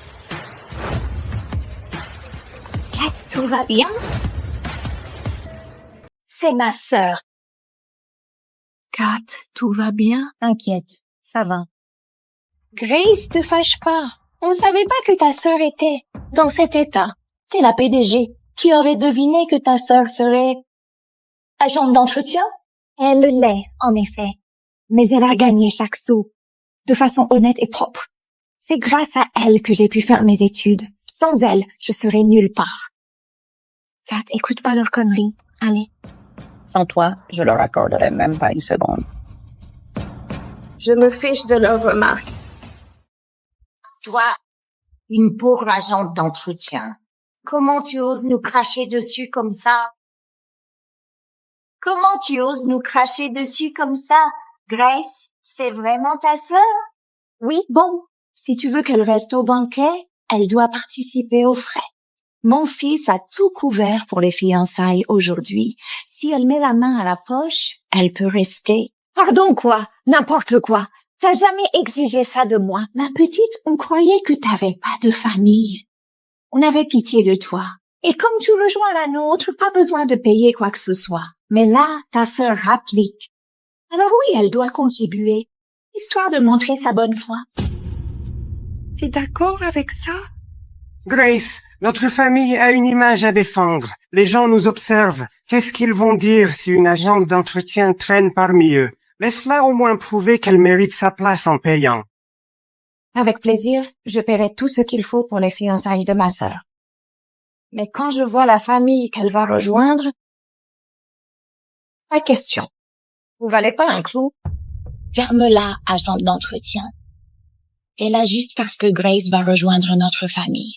Kat, tout va bien? C'est ma sœur. Kat, tout va bien? T'inquiète, ça va. Grace, te fâche pas. On savait pas que ta sœur était dans cet état. T'es la PDG. Qui aurait deviné que ta sœur serait agente d'entretien? Elle l'est, en effet. Mais elle a gagné chaque sou, de façon honnête et propre. C'est grâce à elle que j'ai pu faire mes études. Sans elle, je serais nulle part. Kat, écoute pas leurs conneries. Allez. Sans toi, je leur accorderai même pas une seconde. Je me fiche de leurs remarques. Toi, une pauvre agente d'entretien. Comment tu oses nous cracher dessus comme ça? Comment tu oses nous cracher dessus comme ça? Grace, c'est vraiment ta sœur? Oui, bon. Si tu veux qu'elle reste au banquet, elle doit participer aux frais. Mon fils a tout couvert pour les fiançailles aujourd'hui. Si elle met la main à la poche, elle peut rester. Pardon quoi? N'importe quoi. T'as jamais exigé ça de moi. Ma petite, on croyait que t'avais pas de famille. On avait pitié de toi. Et comme tu rejoins la nôtre, pas besoin de payer quoi que ce soit. Mais là, ta sœur applique. Alors oui, elle doit contribuer, histoire de montrer sa bonne foi. T'es d'accord avec ça? Grace, notre famille a une image à défendre. Les gens nous observent. Qu'est-ce qu'ils vont dire si une agente d'entretien traîne parmi eux? Laisse-la au moins prouver qu'elle mérite sa place en payant. Avec plaisir, je paierai tout ce qu'il faut pour les fiançailles de ma sœur. Mais quand je vois la famille qu'elle va rejoindre, pas question. Vous valez pas un clou? Ferme-la, agente d'entretien. Et là juste parce que Grace va rejoindre notre famille.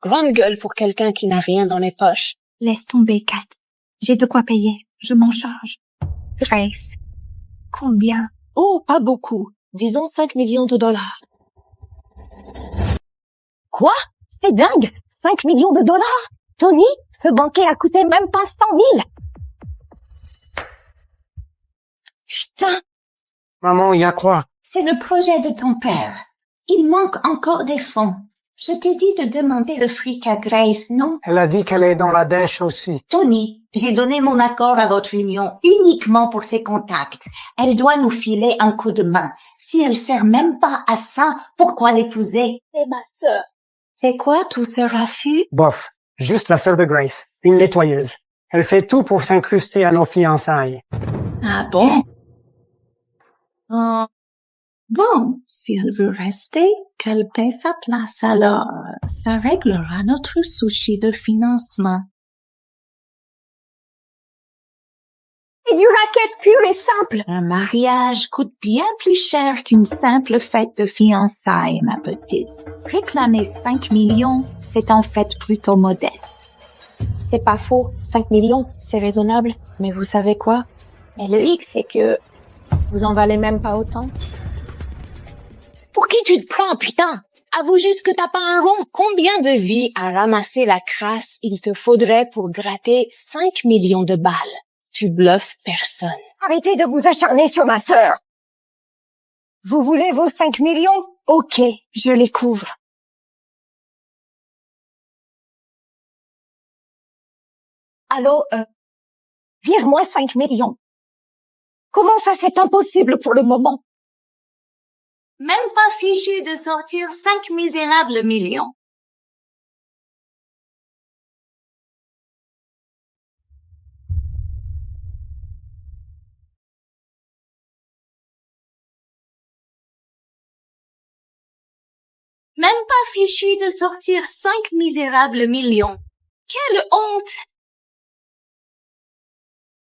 Grande gueule pour quelqu'un qui n'a rien dans les poches. Laisse tomber, Kat. J'ai de quoi payer. Je m'en charge. Grace. Combien? Oh, pas beaucoup. Disons 5 millions de dollars. Quoi? C'est dingue! 5 millions de dollars? Tony, ce banquet a coûté même pas 100 000! Putain! Maman, y a quoi? C'est le projet de ton père. Il manque encore des fonds. Je t'ai dit de demander le fric à Grace, non? Elle a dit qu'elle est dans la dèche aussi. Tony, j'ai donné mon accord à votre union uniquement pour ses contacts. Elle doit nous filer un coup de main. Si elle sert même pas à ça, pourquoi l'épouser? C'est ma sœur. C'est quoi tout ce raffut? Bof, juste la sœur de Grace, une nettoyeuse. Elle fait tout pour s'incruster à nos fiançailles. Ah bon? Bon, si elle veut rester, qu'elle paie sa place alors. Ça réglera notre souci de financement. C'est du racket pur et simple. Un mariage coûte bien plus cher qu'une simple fête de fiançailles, ma petite. Réclamer 5 millions, c'est en fait plutôt modeste. C'est pas faux, 5 millions, c'est raisonnable. Mais vous savez quoi? Et le hic, c'est que vous en valez même pas autant. Pour qui tu te prends, putain? Avoue juste que t'as pas un rond. Combien de vies à ramasser la crasse il te faudrait pour gratter 5 millions de balles? Tu bluffes personne. Arrêtez de vous acharner sur ma sœur. Vous voulez vos 5 millions? Ok, je les couvre. Allô, vire-moi 5 millions. Comment ça, c'est impossible pour le moment? Même pas fichu de sortir 5 misérables millions. Même pas fichu de sortir 5 misérables millions. Quelle honte!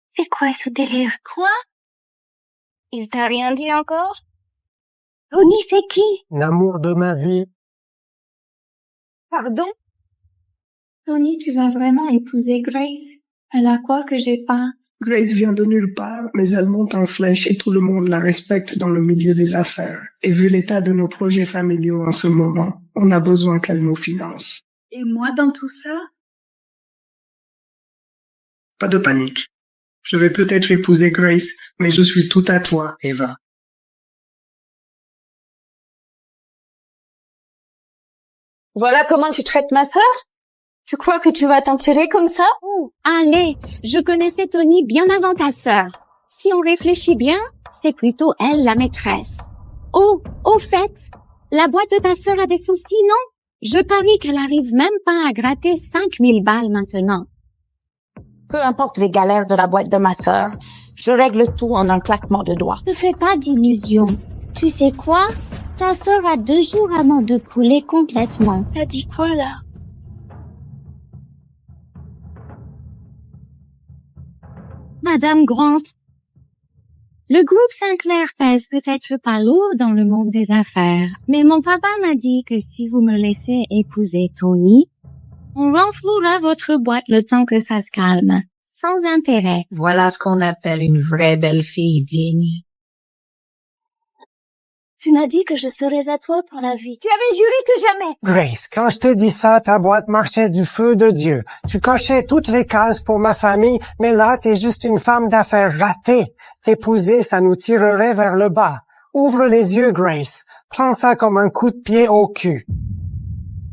C'est quoi ce délire? Quoi? Il t'a rien dit encore? Tony, c'est qui? L'amour de ma vie. Pardon? Tony, tu vas vraiment épouser Grace? Elle a quoi que j'ai pas? Grace vient de nulle part, mais elle monte en flèche et tout le monde la respecte dans le milieu des affaires. Et vu l'état de nos projets familiaux en ce moment, on a besoin qu'elle nous finance. Et moi dans tout ça? Pas de panique. Je vais peut-être épouser Grace, mais je suis tout à toi, Eva. Voilà comment tu traites ma sœur? Tu crois que tu vas t'en tirer comme ça? Oh, allez, je connaissais Tony bien avant ta sœur. Si on réfléchit bien, c'est plutôt elle la maîtresse. Oh, au fait, la boîte de ta sœur a des soucis, non? Je parie qu'elle arrive même pas à gratter 5000 balles maintenant. Peu importe les galères de la boîte de ma sœur, je règle tout en un claquement de doigts. Ne fais pas d'illusions. Tu sais quoi? Ta sœur a 2 jours avant de couler complètement. Elle dit quoi, là? Madame Grant, le groupe Sinclair pèse peut-être pas lourd dans le monde des affaires, mais mon papa m'a dit que si vous me laissez épouser Tony, on renflouera votre boîte le temps que ça se calme, sans intérêt. Voilà ce qu'on appelle une vraie belle fille digne. Tu m'as dit que je serais à toi pour la vie. Tu avais juré que jamais. Grace, quand je te dis ça, ta boîte marchait du feu de Dieu. Tu cochais toutes les cases pour ma famille, mais là, t'es juste une femme d'affaires ratée. T'épouser, ça nous tirerait vers le bas. Ouvre les yeux, Grace. Prends ça comme un coup de pied au cul.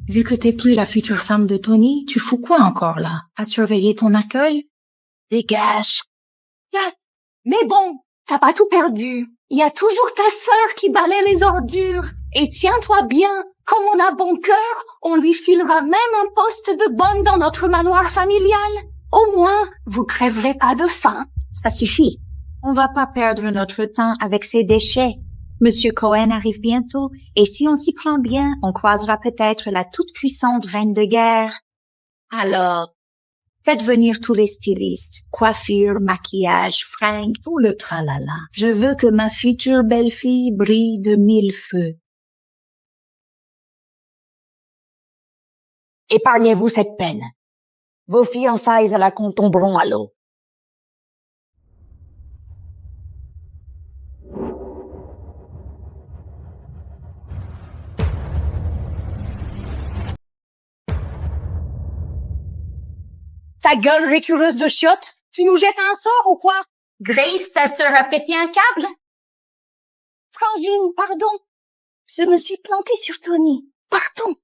Vu que t'es plus la future femme de Tony, tu fous quoi encore là? À surveiller ton accueil? Dégage. Mais bon, t'as pas tout perdu. Il y a toujours ta sœur qui balaie les ordures. Et tiens-toi bien, comme on a bon cœur, on lui filera même un poste de bonne dans notre manoir familial. Au moins, vous crèverez pas de faim. Ça suffit. On va pas perdre notre temps avec ces déchets. Monsieur Cohen arrive bientôt, et si on s'y prend bien, on croisera peut-être la toute-puissante reine de guerre. Alors, faites venir tous les stylistes, coiffure, maquillage, fringues, tout le tralala. Je veux que ma future belle-fille brille de 1000 feux. Épargnez-vous cette peine. Vos fiançailles à la con tomberont à l'eau. Ta gueule récureuse de chiottes, tu nous jettes un sort ou quoi? Grace, ta sœur a pété un câble? Frangine, pardon. Je me suis plantée sur Tony. Pardon.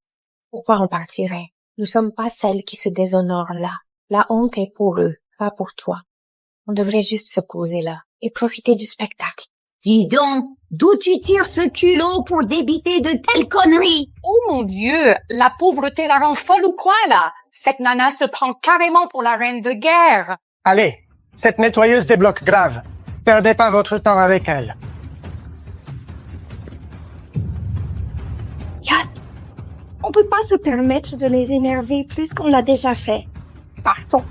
Pourquoi on partirait? Nous sommes pas celles qui se déshonorent là. La honte est pour eux, pas pour toi. On devrait juste se poser là et profiter du spectacle. Dis donc, d'où tu tires ce culot pour débiter de telles conneries? Oh mon Dieu, la pauvreté la rend folle ou quoi là? Cette nana se prend carrément pour la reine de guerre. Allez, cette nettoyeuse débloque grave. Perdez pas votre temps avec elle. On peut pas se permettre de les énerver plus qu'on l'a déjà fait. Partons.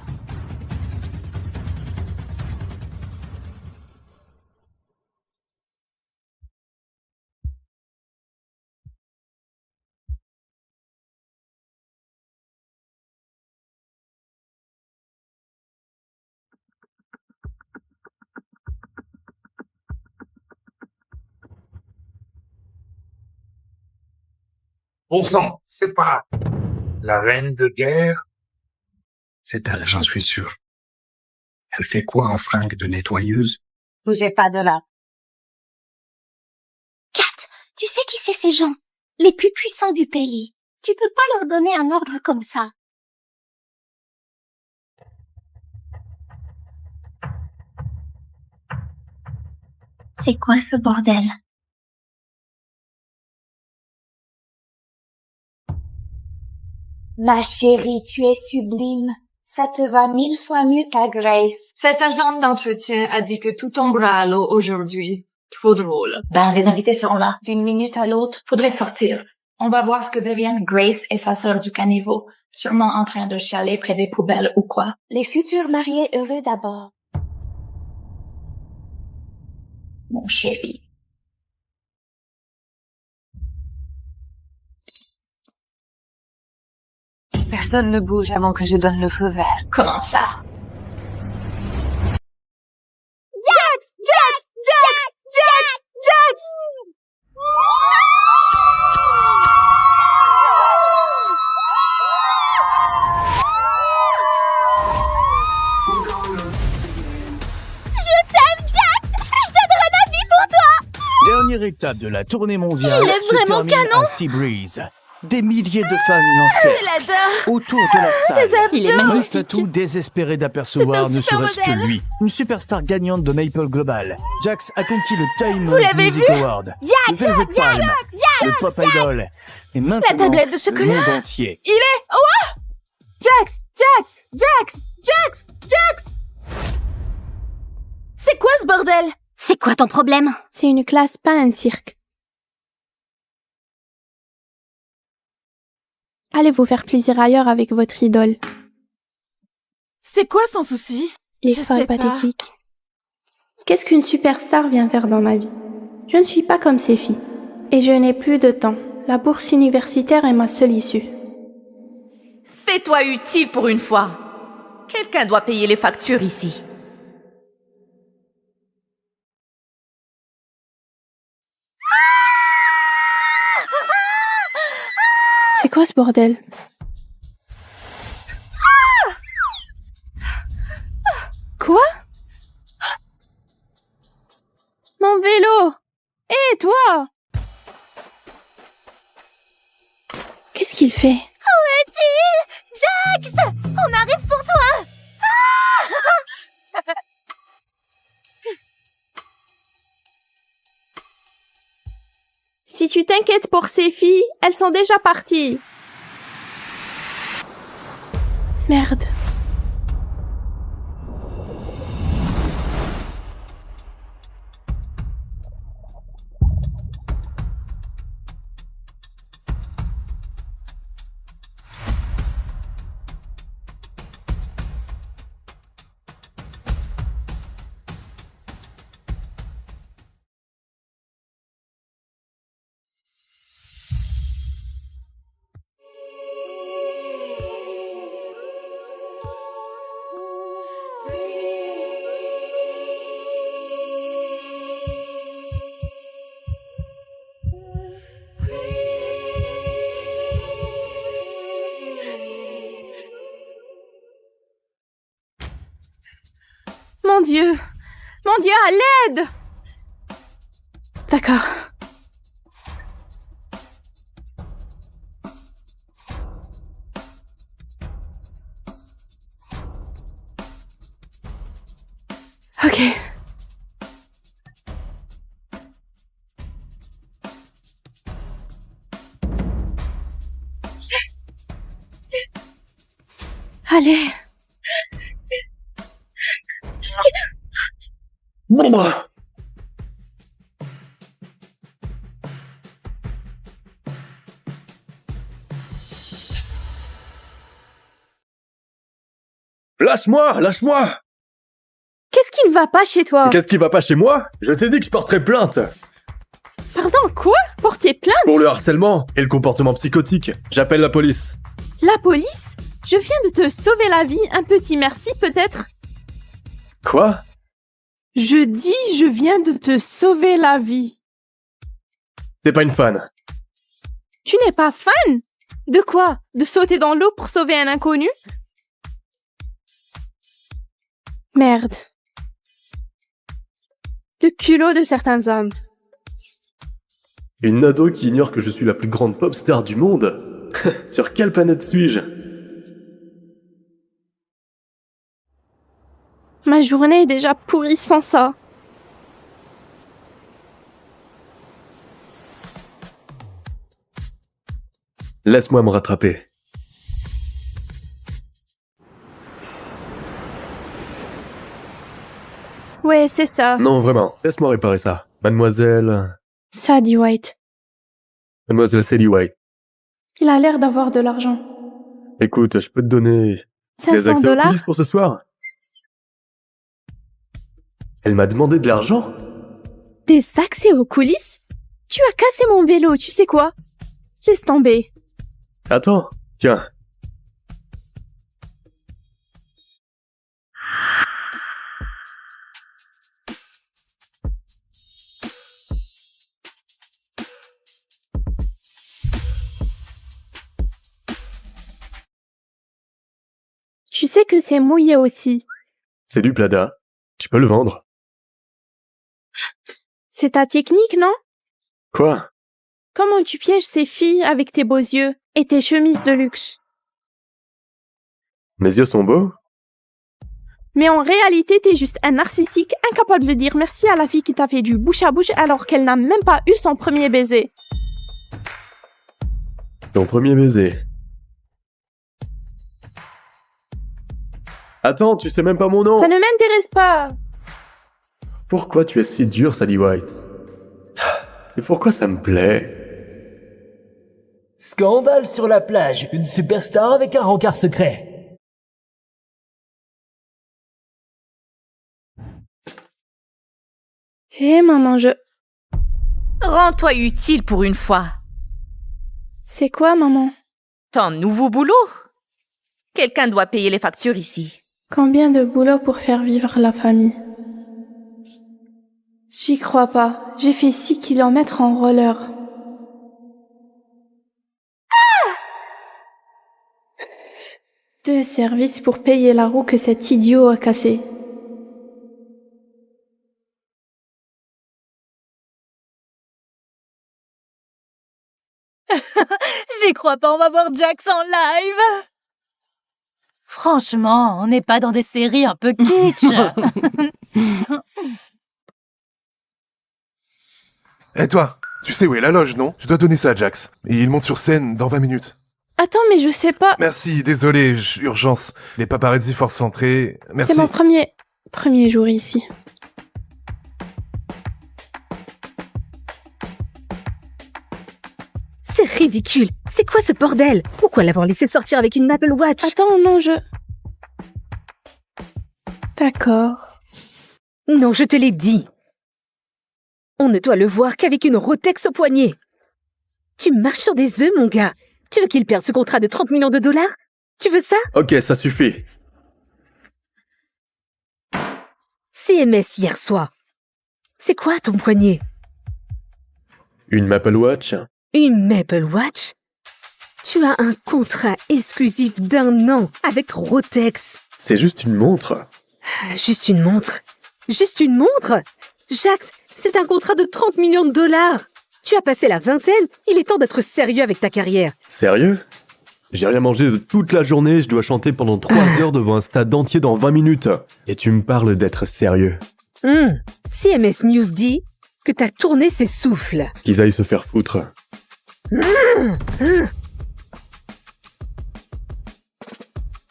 Bon sang, c'est pas la reine de guerre? C'est elle, j'en suis sûr. Elle fait quoi en fringue de nettoyeuse? Bougez pas de là. Kat, tu sais qui c'est ces gens? Les plus puissants du pays. Tu peux pas leur donner un ordre comme ça. C'est quoi ce bordel? Ma chérie, tu es sublime. Ça te va 1000 fois mieux qu'à Grace. Cet agent d'entretien a dit que tout tombera à l'eau aujourd'hui. Trop drôle. Ben, les invités seront là. D'une minute à l'autre, faudrait sortir. On va voir ce que deviennent Grace et sa sœur du caniveau, sûrement en train de chialer près des poubelles ou quoi. Les futurs mariés heureux d'abord. Mon chéri. Personne ne bouge avant que je donne le feu vert. Comment ça? Jax! Jax! Jax! Jax! Jax! Je t'aime, Jax! Je donnerai ma vie pour toi! Dernière étape de la tournée mondiale Il est se vraiment termine canon. à Seabreeze. Des milliers de fans lancés Je l'adore! autour de la salle. Ses abdos. Il est magnifique. Tatou désespéré d'apercevoir C'est un ne super serait-ce que modèle. lui. Une superstar gagnante de Maple Global. Jax a conquis le Time Vous l'avez Music vu? Award, Jax, le Velvet Jax, Time, Jax, le Pop Idol et maintenant La tablette de chocolat. le monde entier. Il est... Oh! Jax! Jax! Jax! Jax! Jax! C'est quoi ce bordel? C'est quoi ton problème? C'est une classe, pas un cirque. Allez vous faire plaisir ailleurs avec votre idole. C'est quoi son souci? Les Je soirées sais pas. pathétiques. Qu'est-ce qu'une superstar vient faire dans ma vie? Je ne suis pas comme ces filles. Et je n'ai plus de temps. La bourse universitaire est ma seule issue. Fais-toi utile pour une fois. Quelqu'un doit payer les factures ici. C'est quoi ce bordel? Quoi? Mon vélo! Hé, toi! Qu'est-ce qu'il fait? Où est-il? Jax! On arrive pour toi! Ah! Si tu t'inquiètes pour ces filles, elles sont déjà parties. Merde. Mon Dieu! Mon Dieu, à l'aide! D'accord. Ok. Allez. Lâche-moi, lâche-moi! Qu'est-ce qui ne va pas chez toi? Qu'est-ce qui va pas chez moi? Je t'ai dit que je porterais plainte! Pardon, quoi? Porter plainte? Pour le harcèlement et le comportement psychotique. J'appelle la police. La police? Je viens de te sauver la vie, un petit merci peut-être? Quoi? Je dis, je viens de te sauver la vie. T'es pas une fan. Tu n'es pas fan? De quoi? De sauter dans l'eau pour sauver un inconnu? Merde. Le culot de certains hommes. Une ado qui ignore que je suis la plus grande pop star du monde? Sur quelle planète suis-je? Ma journée est déjà pourrie sans ça. Laisse-moi me rattraper. Ouais, c'est ça. Non, vraiment, laisse-moi réparer ça. Mademoiselle Sadie White. Mademoiselle Sadie White. Il a l'air d'avoir de l'argent. Écoute, je peux te donner 500 des accès aux dollars? coulisses pour ce soir. Elle m'a demandé de l'argent. Des accès aux coulisses? Tu as cassé mon vélo, tu sais quoi? Laisse tomber. Attends, tiens. Tu sais que c'est mouillé aussi. C'est du Plada. Tu peux le vendre. C'est ta technique, non? Quoi? Comment tu pièges ces filles avec tes beaux yeux et tes chemises de luxe? Mes yeux sont beaux? Mais en réalité, t'es juste un narcissique incapable de dire merci à la fille qui t'a fait du bouche à bouche alors qu'elle n'a même pas eu son premier baiser. Ton premier baiser. Attends, tu sais même pas mon nom. Ça ne m'intéresse pas. Pourquoi tu es si dur, Sadie White? Et pourquoi ça me plaît? Scandale sur la plage, une superstar avec un rencard secret. Hé, maman, Rends-toi utile pour une fois. C'est quoi, maman? Ton nouveau boulot? Quelqu'un doit payer les factures ici. Combien de boulot pour faire vivre la famille? J'y crois pas. J'ai fait 6 kilomètres en roller. Ah! 2 services pour payer la roue que cet idiot a cassée. J'y crois pas, on va voir Jax en live. Franchement, on n'est pas dans des séries un peu kitsch. Et toi, tu sais où est la loge, non? Je dois donner ça à Jax. Et il monte sur scène dans 20 minutes. Attends, mais je sais pas... Merci, désolé, urgence. Les paparazzi forcent l'entrée. Merci. C'est mon premier jour ici. C'est ridicule. C'est quoi ce bordel? Pourquoi l'avoir laissé sortir avec une Apple Watch? Attends, non, D'accord. Non, je te l'ai dit. On ne doit le voir qu'avec une Rotex au poignet. Tu marches sur des œufs, mon gars. Tu veux qu'il perde ce contrat de 30 millions de dollars? Tu veux ça? Ok, ça suffit. CMS hier soir. C'est quoi ton poignet? Une Maple Watch? Une Maple Watch? Tu as un contrat exclusif d'1 an avec Rotex. C'est juste une montre. Juste une montre? Juste une montre? Jax, c'est un contrat de 30 millions de dollars. Tu as passé la vingtaine, il est temps d'être sérieux avec ta carrière. Sérieux? J'ai rien mangé de toute la journée, je dois chanter pendant 3 heures devant un stade entier dans 20 minutes. Et tu me parles d'être sérieux. CMS News dit que ta tournée s'essouffle. Qu'ils aillent se faire foutre.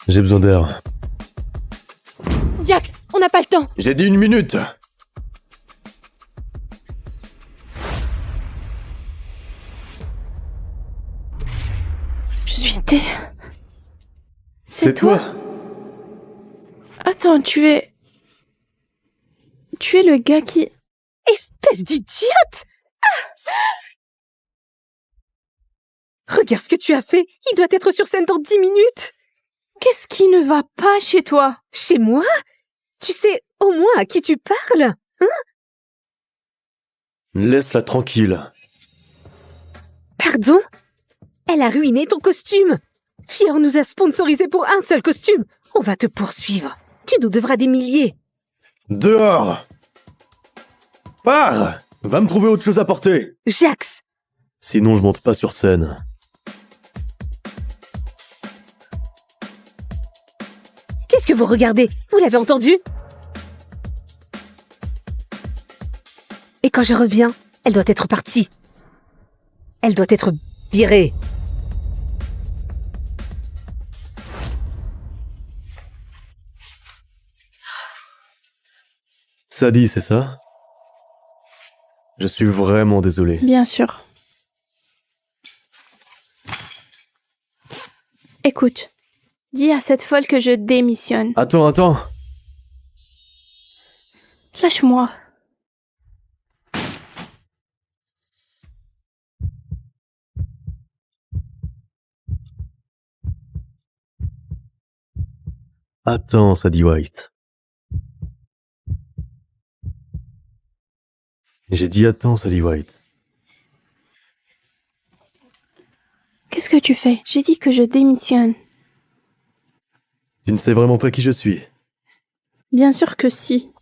J'ai besoin d'air. Jax, on n'a pas le temps. J'ai dit 1 minute. Je suis C'est toi? Attends, tu es le gars qui... Espèce d'idiote! Regarde ce que tu as fait. Il doit être sur scène dans 10 minutes. Qu'est-ce qui ne va pas chez toi? Chez moi? Tu sais au moins à qui tu parles, hein? Laisse-la tranquille. Pardon? Elle a ruiné ton costume. Fior nous a sponsorisé pour un seul costume. On va te poursuivre. Tu nous devras des milliers. Dehors! Pars! Va me trouver autre chose à porter. Jax! Sinon, je monte pas sur scène. Qu'est-ce que vous regardez? Vous l'avez entendu? Et quand je reviens, elle doit être partie. Elle doit être virée. Sadie, c'est ça? Je suis vraiment désolé. Bien sûr. Écoute, dis à cette folle que je démissionne. Attends. Lâche-moi. Attends, Sadie White. J'ai dit attends, Sadie White. Qu'est-ce que tu fais? J'ai dit que je démissionne. Tu ne sais vraiment pas qui je suis. Bien sûr que si.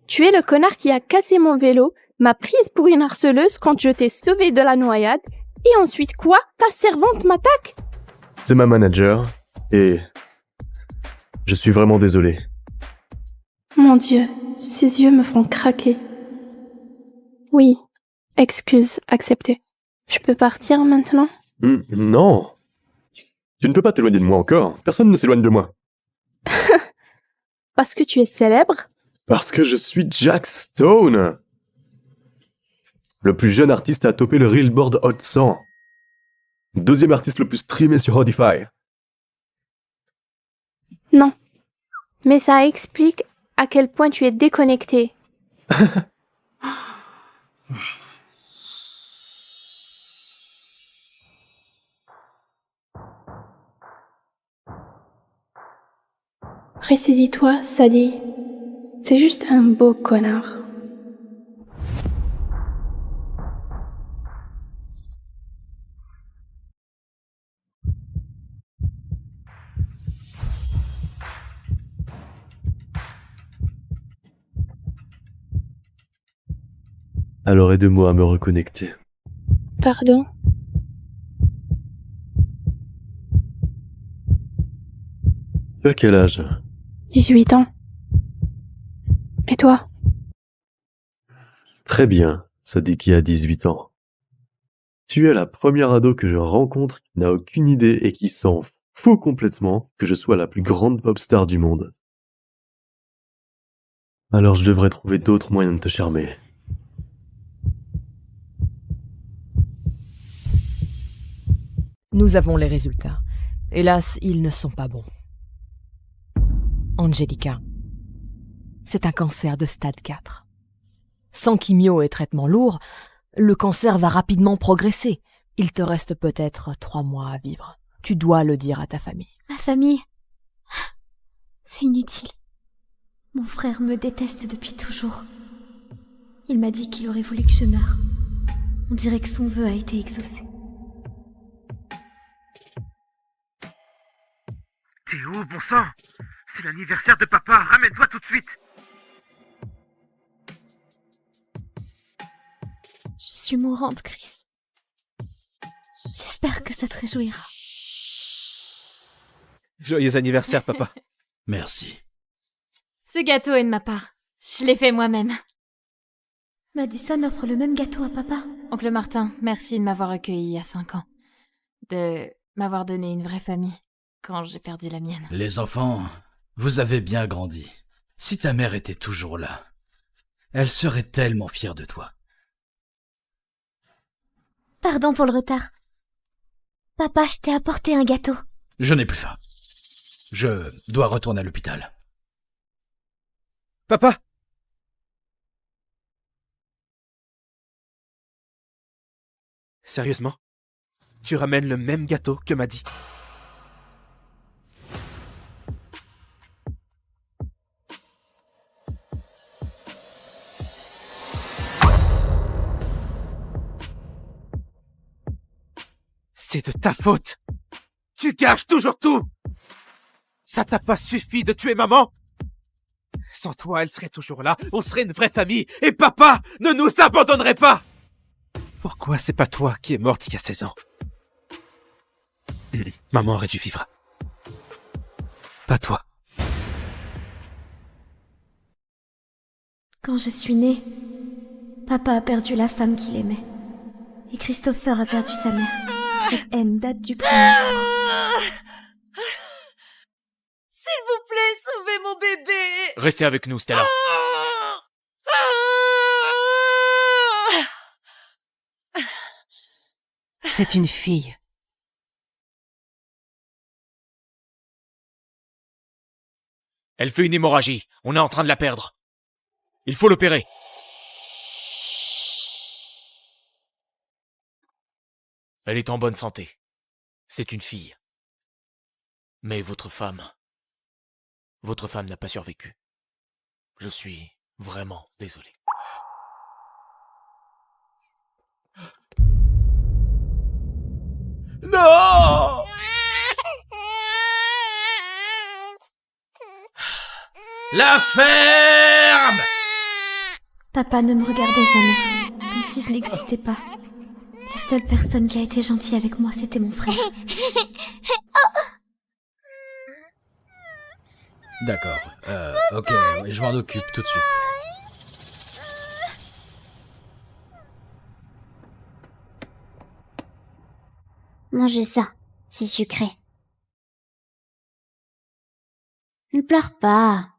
Tu es le connard qui a cassé mon vélo, m'a prise pour une harceleuse quand je t'ai sauvée de la noyade, et ensuite quoi? Ta servante m'attaque? C'est ma manager, et... je suis vraiment désolé. Mon Dieu, ses yeux me font craquer. Oui, excuse, acceptée. Je peux partir maintenant? Non. Tu ne peux pas t'éloigner de moi encore. Personne ne s'éloigne de moi. Parce que tu es célèbre? Parce que je suis Jack Stone. Le plus jeune artiste à topper le Reelboard Hot 100. Deuxième artiste le plus streamé sur Spotify. Non. Mais ça explique à quel point tu es déconnecté. Ressaisis-toi, Sadie. C'est juste un beau connard. Alors aide-moi à me reconnecter. Pardon? Tu as quel âge? 18 ans. Et toi? Très bien, ça dit qu'il a 18 ans. Tu es la première ado que je rencontre qui n'a aucune idée et qui s'en fout complètement que je sois la plus grande pop star du monde. Alors je devrais trouver d'autres moyens de te charmer. Nous avons les résultats. Hélas, ils ne sont pas bons. Angelica, c'est un cancer de stade 4. Sans chimio et traitement lourd, le cancer va rapidement progresser. Il te reste peut-être 3 mois à vivre. Tu dois le dire à ta famille. Ma famille? C'est inutile. Mon frère me déteste depuis toujours. Il m'a dit qu'il aurait voulu que je meure. On dirait que son vœu a été exaucé. T'es où, bon sang? C'est l'anniversaire de papa, ramène-toi tout de suite. Je suis mourante, Chris. J'espère que ça te réjouira. Joyeux anniversaire, papa. Merci. Ce gâteau est de ma part. Je l'ai fait moi-même. Madison offre le même gâteau à papa. Oncle Martin, merci de m'avoir accueilli il y a 5 ans. De m'avoir donné une vraie famille quand j'ai perdu la mienne. Les enfants, vous avez bien grandi. Si ta mère était toujours là, elle serait tellement fière de toi. Pardon pour le retard. Papa, je t'ai apporté un gâteau. Je n'ai plus faim. Je dois retourner à l'hôpital. Papa! Sérieusement? Tu ramènes le même gâteau que m'a dit. C'est de ta faute. Tu gâches toujours tout. Ça t'a pas suffi de tuer maman? Sans toi, elle serait toujours là. On serait une vraie famille. Et papa ne nous abandonnerait pas. Pourquoi c'est pas toi qui est morte il y a 16 ans? Maman aurait dû vivre. Pas toi. Quand je suis née, papa a perdu la femme qu'il aimait. Et Christopher a perdu sa mère. Cette haine date du premier jour. S'il vous plaît, sauvez mon bébé! Restez avec nous, Stella. C'est une fille. Elle fait une hémorragie. On est en train de la perdre. Il faut l'opérer. Elle est en bonne santé. C'est une fille. Mais votre femme n'a pas survécu. Je suis vraiment désolé. Non! La ferme! Papa ne me regardait jamais, comme si je n'existais pas. La seule personne qui a été gentille avec moi, c'était mon frère. D'accord. Ok, je m'en occupe tout de suite. Mangez ça, c'est sucré. Ne pleure pas.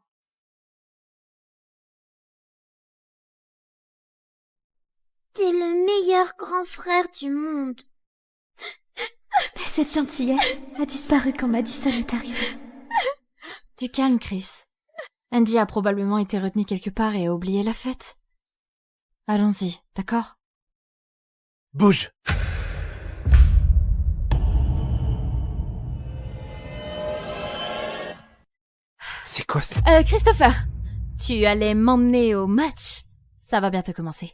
T'es le meilleur grand frère du monde. Mais cette gentillesse a disparu quand Madison est arrivée. Du calme, Chris. Angie a probablement été retenue quelque part et a oublié la fête. Allons-y, d'accord? Bouge! C'est quoi ça? Christopher, tu allais m'emmener au match. Ça va bientôt commencer.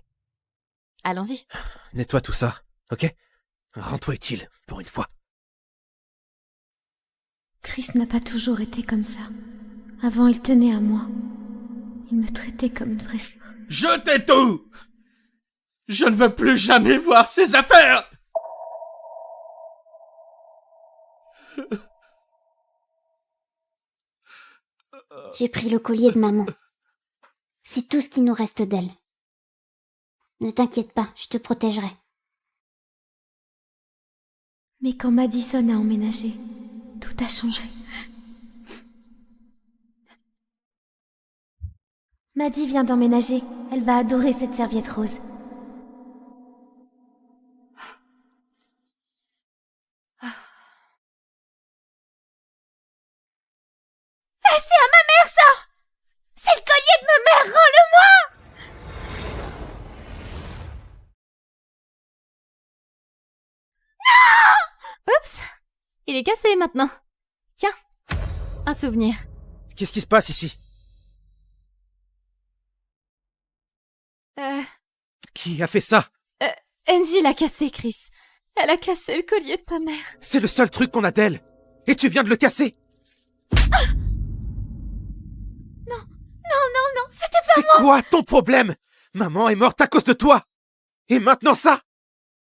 Allons-y. Nettoie tout ça, ok? Rends-toi utile, pour une fois. Chris n'a pas toujours été comme ça. Avant, il tenait à moi. Il me traitait comme une vraie sœur. Jetez tout! Je ne veux plus jamais voir ces affaires! J'ai pris le collier de maman. C'est tout ce qui nous reste d'elle. Ne t'inquiète pas, je te protégerai. Mais quand Madison a emménagé, tout a changé. Maddie vient d'emménager. Elle va adorer cette serviette rose. C'est à ma mère, ça! C'est le collier de ma mère! Rends-le-moi! Non! Oups! Il est cassé maintenant. Tiens, un souvenir. Qu'est-ce qui se passe ici? Qui a fait ça? Angie l'a cassé, Chris. Elle a cassé le collier de ta mère. C'est le seul truc qu'on a d'elle! Et tu viens de le casser! Non, c'était pas C'est quoi ton problème? Maman est morte à cause de toi! Et maintenant ça?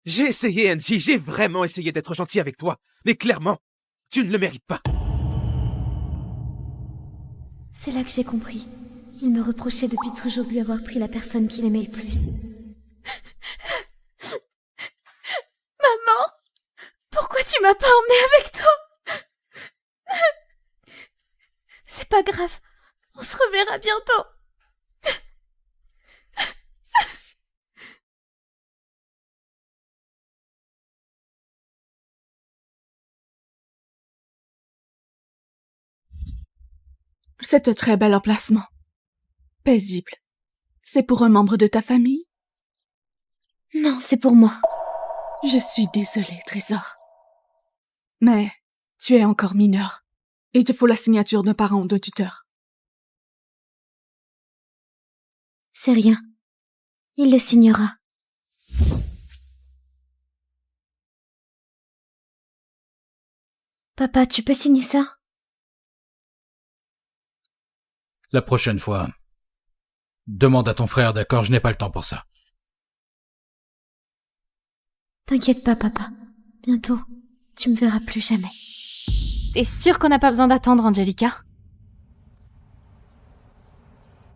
J'ai essayé, Angie, j'ai vraiment essayé d'être gentil avec toi. Mais clairement, tu ne le mérites pas. C'est là que j'ai compris. Il me reprochait depuis toujours de lui avoir pris la personne qu'il aimait le plus. Maman, pourquoi tu m'as pas emmenée avec toi? C'est pas grave, on se reverra bientôt. C'est un très bel emplacement. Paisible. C'est pour un membre de ta famille? Non, c'est pour moi. Je suis désolée, Trésor. Mais tu es encore mineur. Il te faut la signature d'un parent ou d'un tuteur. C'est rien. Il le signera. Papa, tu peux signer ça? La prochaine fois, demande à ton frère, d'accord? Je n'ai pas le temps pour ça. T'inquiète pas, papa. Bientôt, tu me verras plus jamais. T'es sûre qu'on n'a pas besoin d'attendre, Angelica?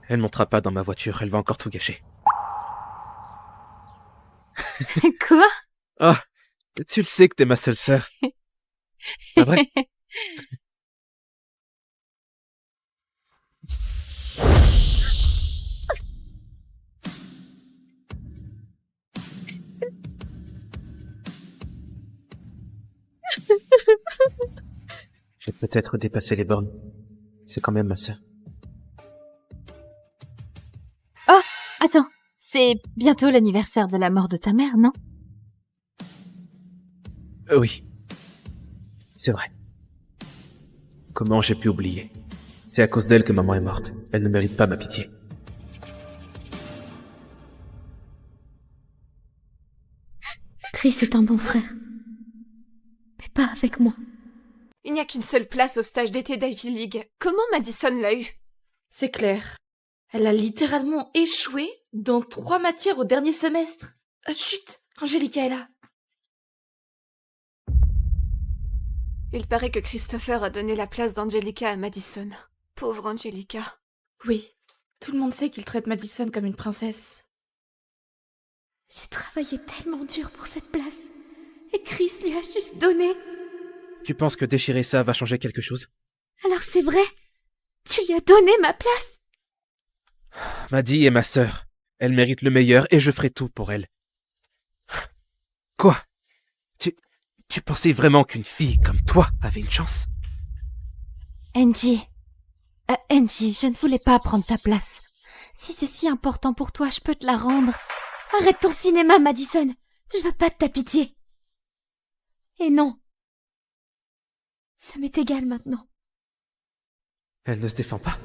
Elle montera pas dans ma voiture, elle va encore tout gâcher. Quoi? Ah, tu le sais que t'es ma seule sœur. Pas vrai? J'ai peut-être dépassé les bornes. C'est quand même ma sœur. C'est bientôt l'anniversaire de la mort de ta mère, non? Oui. C'est vrai. Comment j'ai pu oublier? C'est à cause d'elle que maman est morte. Elle ne mérite pas ma pitié. Chris est un bon frère. Mais pas avec moi. Il n'y a qu'une seule place au stage d'été d'Ivy League. Comment Madison l'a eu? C'est clair. Elle a littéralement échoué dans 3 matières au dernier semestre. Chut, Angelica est là. Il paraît que Christopher a donné la place d'Angelica à Madison. Pauvre Angelica. Oui, tout le monde sait qu'il traite Madison comme une princesse. J'ai travaillé tellement dur pour cette place. Et Chris lui a juste donné. Tu penses que déchirer ça va changer quelque chose? Alors c'est vrai? Tu lui as donné ma place? Maddie est ma sœur. Elle mérite le meilleur et je ferai tout pour elle. Quoi? Tu pensais vraiment qu'une fille comme toi avait une chance? Angie. Angie, je ne voulais pas prendre ta place. Si c'est si important pour toi, je peux te la rendre. Arrête ton cinéma, Madison. Je veux pas de ta pitié. Et non. Ça m'est égal maintenant. Elle ne se défend pas.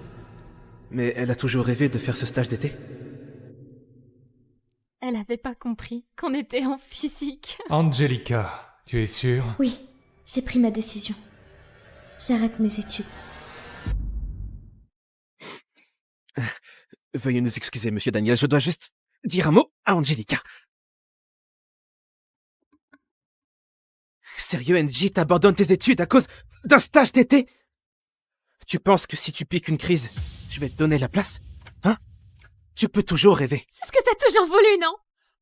Mais elle a toujours rêvé de faire ce stage d'été. Elle avait pas compris qu'on était en physique. Angelica, tu es sûre? Oui, j'ai pris ma décision. J'arrête mes études. Veuillez nous excuser, monsieur Daniel, je dois juste dire un mot à Angelica. Sérieux, Angie, t'abandonnes tes études à cause d'un stage d'été? Tu penses que si tu piques une crise, je vais te donner la place? Hein? Tu peux toujours rêver. C'est ce que t'as toujours voulu, non?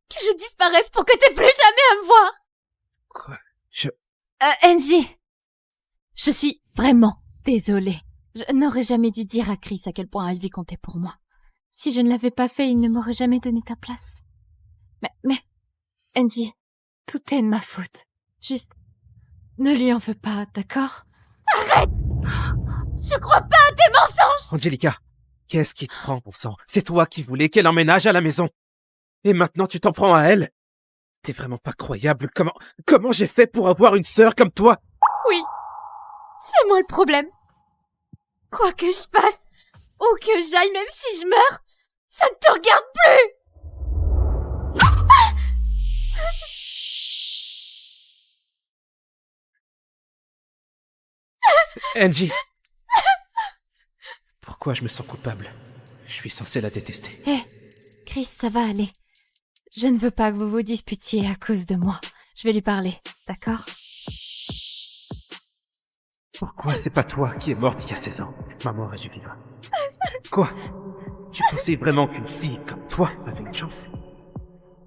Que je disparaisse pour que t'aies plus jamais à me voir. Quoi? Angie, je suis vraiment désolée. Je n'aurais jamais dû dire à Chris à quel point Ivy comptait pour moi. Si je ne l'avais pas fait, il ne m'aurait jamais donné ta place. Mais, Angie, tout est de ma faute. Juste, ne lui en veux pas, d'accord? Arrête! Je crois pas à tes mensonges! Angelica, qu'est-ce qui te prend, bon sang? C'est toi qui voulais qu'elle emménage à la maison. Et maintenant tu t'en prends à elle? T'es vraiment pas croyable. Comment j'ai fait pour avoir une sœur comme toi? Oui, c'est moi le problème. Quoi que je fasse, où que j'aille, même si je meurs, ça ne te regarde plus! Angie! Pourquoi je me sens coupable? Je suis censé la détester. Hé, Chris, ça va aller. Je ne veux pas que vous vous disputiez à cause de moi. Je vais lui parler, d'accord? Pourquoi c'est pas toi qui es morte il y a 16 ans? Maman aurait dû vivre. Quoi? Tu pensais vraiment qu'une fille comme toi avait une chance?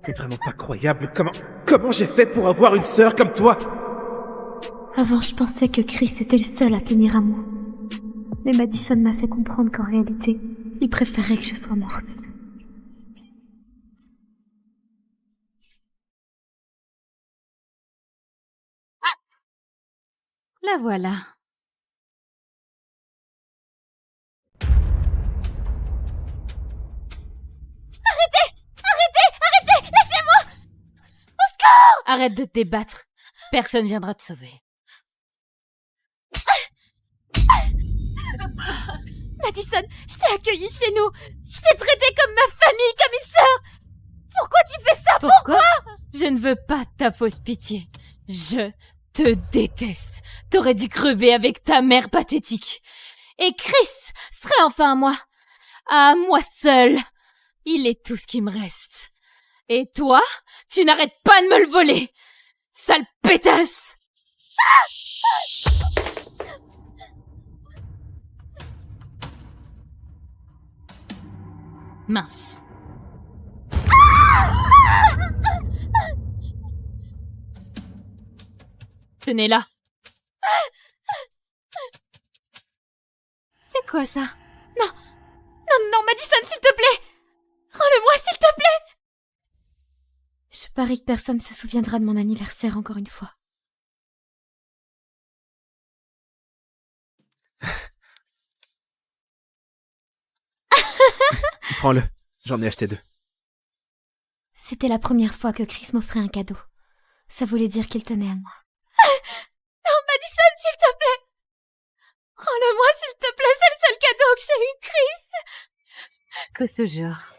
C'est vraiment pas croyable. Comment j'ai fait pour avoir une sœur comme toi? Avant, je pensais que Chris était le seul à tenir à moi. Mais Madison m'a fait comprendre qu'en réalité, il préférait que je sois morte. La voilà. Arrêtez! Lâchez-moi! Au secours! Arrête de te débattre. Personne viendra te sauver. Madison, je t'ai accueillie chez nous. Je t'ai traitée comme ma famille, comme une sœur. Pourquoi tu fais ça? Pourquoi? Je ne veux pas ta fausse pitié. Je te déteste. T'aurais dû crever avec ta mère pathétique. Et Chris serait enfin à moi. À moi seul. Il est tout ce qui me reste. Et toi, tu n'arrêtes pas de me le voler. Sale pétasse! Mince. Tenez-la. C'est quoi ça? Non, Madison, s'il te plaît! Rends-le-moi, s'il te plaît! Je parie que personne ne se souviendra de mon anniversaire encore une fois. Prends-le, j'en ai acheté 2. C'était la première fois que Chris m'offrait un cadeau. Ça voulait dire qu'il tenait à moi. Non, Madison, s'il te plaît! Rends-le-moi, s'il te plaît, c'est le seul cadeau que j'ai eu, Chris! Que ce genre.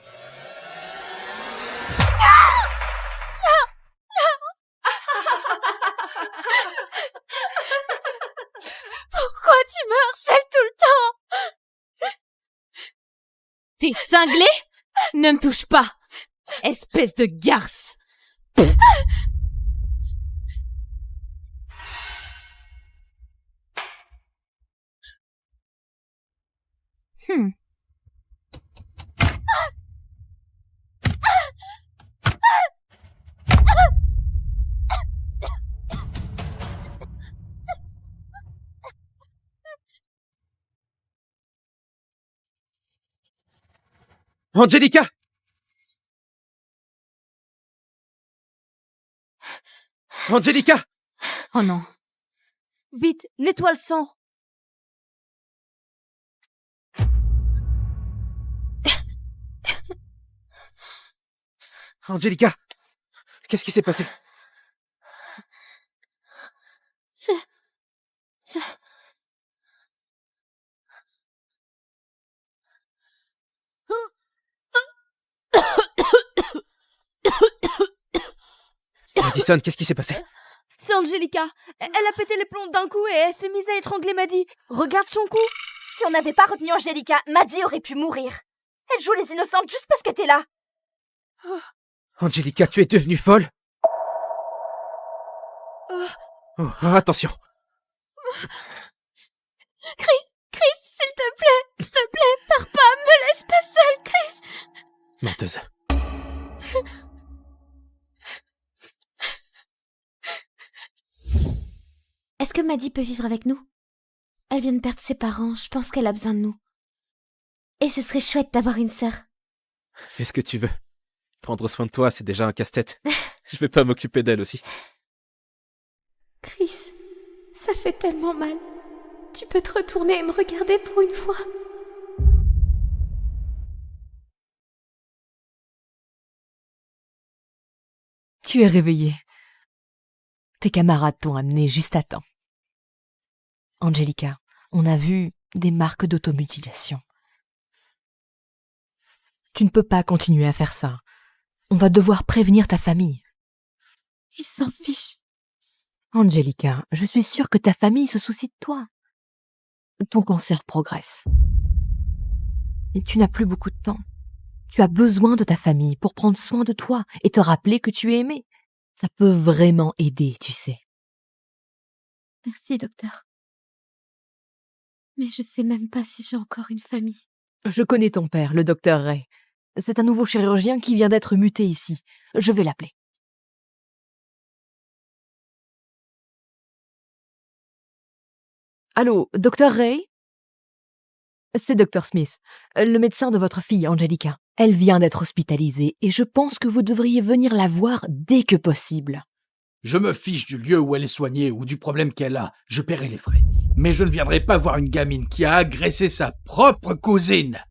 Pourquoi tu me harcèles tout le temps? T'es cinglé? Ne me touche pas! Espèce de garce! Angelica! Angelica! Oh non. Vite, nettoie le sang. Angelica! Qu'est-ce qui s'est passé? Madison, qu'est-ce qui s'est passé? C'est Angelica. Elle a pété les plombs d'un coup et elle s'est mise à étrangler Maddie. Regarde son cou. Si on n'avait pas retenu Angelica, Maddie aurait pu mourir. Elle joue les innocentes juste parce que t'es là. Angelica, tu es devenue folle? Oh, attention. Chris, s'il te plaît, pars pas, me laisse pas seule, Chris. Menteuse. Est-ce que Maddie peut vivre avec nous? Elle vient de perdre ses parents, je pense qu'elle a besoin de nous. Et ce serait chouette d'avoir une sœur. Fais ce que tu veux. Prendre soin de toi, c'est déjà un casse-tête. Je vais pas m'occuper d'elle aussi. Chris, ça fait tellement mal. Tu peux te retourner et me regarder pour une fois. Tu es réveillée. Tes camarades t'ont amené juste à temps. Angelica, on a vu des marques d'automutilation. Tu ne peux pas continuer à faire ça. On va devoir prévenir ta famille. Ils s'en fichent. Angelica, je suis sûre que ta famille se soucie de toi. Ton cancer progresse. Et tu n'as plus beaucoup de temps. Tu as besoin de ta famille pour prendre soin de toi et te rappeler que tu es aimé. Ça peut vraiment aider, tu sais. Merci, docteur. Mais je sais même pas si j'ai encore une famille. Je connais ton père, le docteur Ray. C'est un nouveau chirurgien qui vient d'être muté ici. Je vais l'appeler. Allô, docteur Ray? C'est docteur Smith, le médecin de votre fille, Angelica. Elle vient d'être hospitalisée et je pense que vous devriez venir la voir dès que possible. Je me fiche du lieu où elle est soignée ou du problème qu'elle a. Je paierai les frais. Mais je ne viendrai pas voir une gamine qui a agressé sa propre cousine.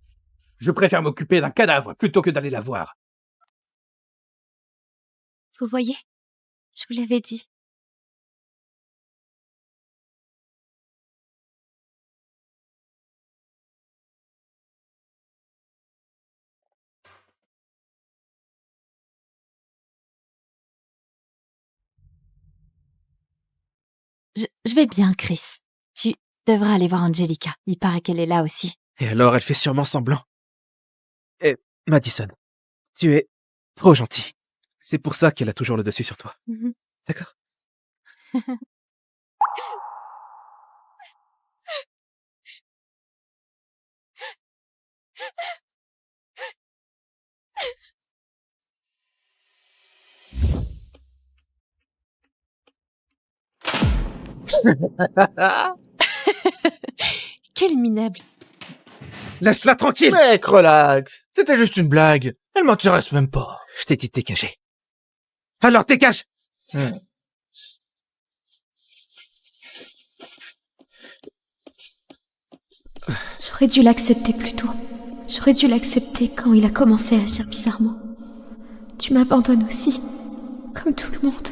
Je préfère m'occuper d'un cadavre plutôt que d'aller la voir. Vous voyez, je vous l'avais dit. Je vais bien, Chris. Tu devrais aller voir Angelica. Il paraît qu'elle est là aussi. Et alors, elle fait sûrement semblant. Et Madison, tu es trop gentil. C'est pour ça qu'elle a toujours le dessus sur toi. D'accord? Quel minable. Laisse-la tranquille! Mec, relax. C'était juste une blague. Elle m'intéresse même pas. Je t'ai dit de dégager. Alors dégage! J'aurais dû l'accepter plus tôt. J'aurais dû l'accepter quand il a commencé à agir bizarrement. tu m'abandonnes aussi, comme tout le monde.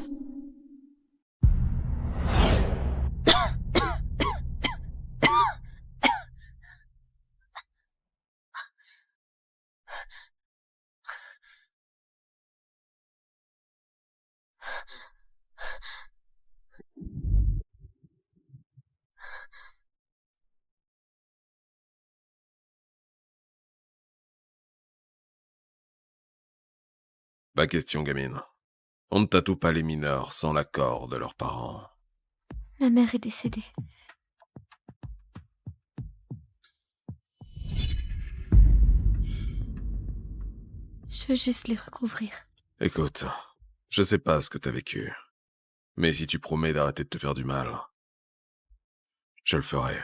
Pas question, gamine. On ne tatoue pas les mineurs sans l'accord de leurs parents. Ma mère est décédée. Je veux juste les recouvrir. Écoute, je sais pas ce que t'as vécu, mais si tu promets d'arrêter de te faire du mal, je le ferai.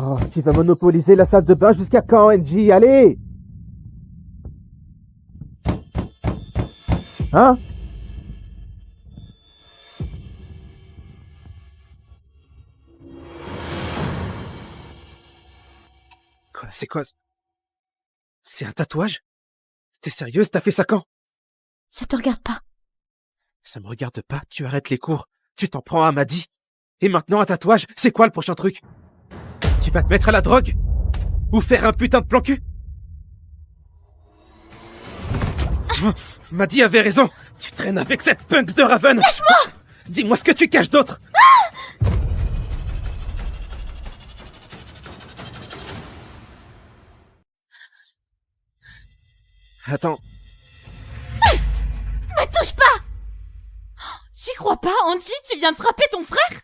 Oh, tu vas monopoliser la salle de bain jusqu'à quand, NJ? Allez! Hein? Quoi? C'est quoi? C'est un tatouage? T'es sérieuse? T'as fait ça quand? Ça te regarde pas. Ça me regarde pas, tu arrêtes les cours. Tu t'en prends à Maddy. Et maintenant un tatouage, c'est quoi le prochain truc? Tu vas te mettre à la drogue? Ou faire un putain de plan cul? Maddy avait raison. Tu traînes avec cette punk de Raven. Lâche-moi! Dis-moi ce que tu caches d'autre. Attends. Me touche pas! J'y crois pas, Angie, tu viens de frapper ton frère?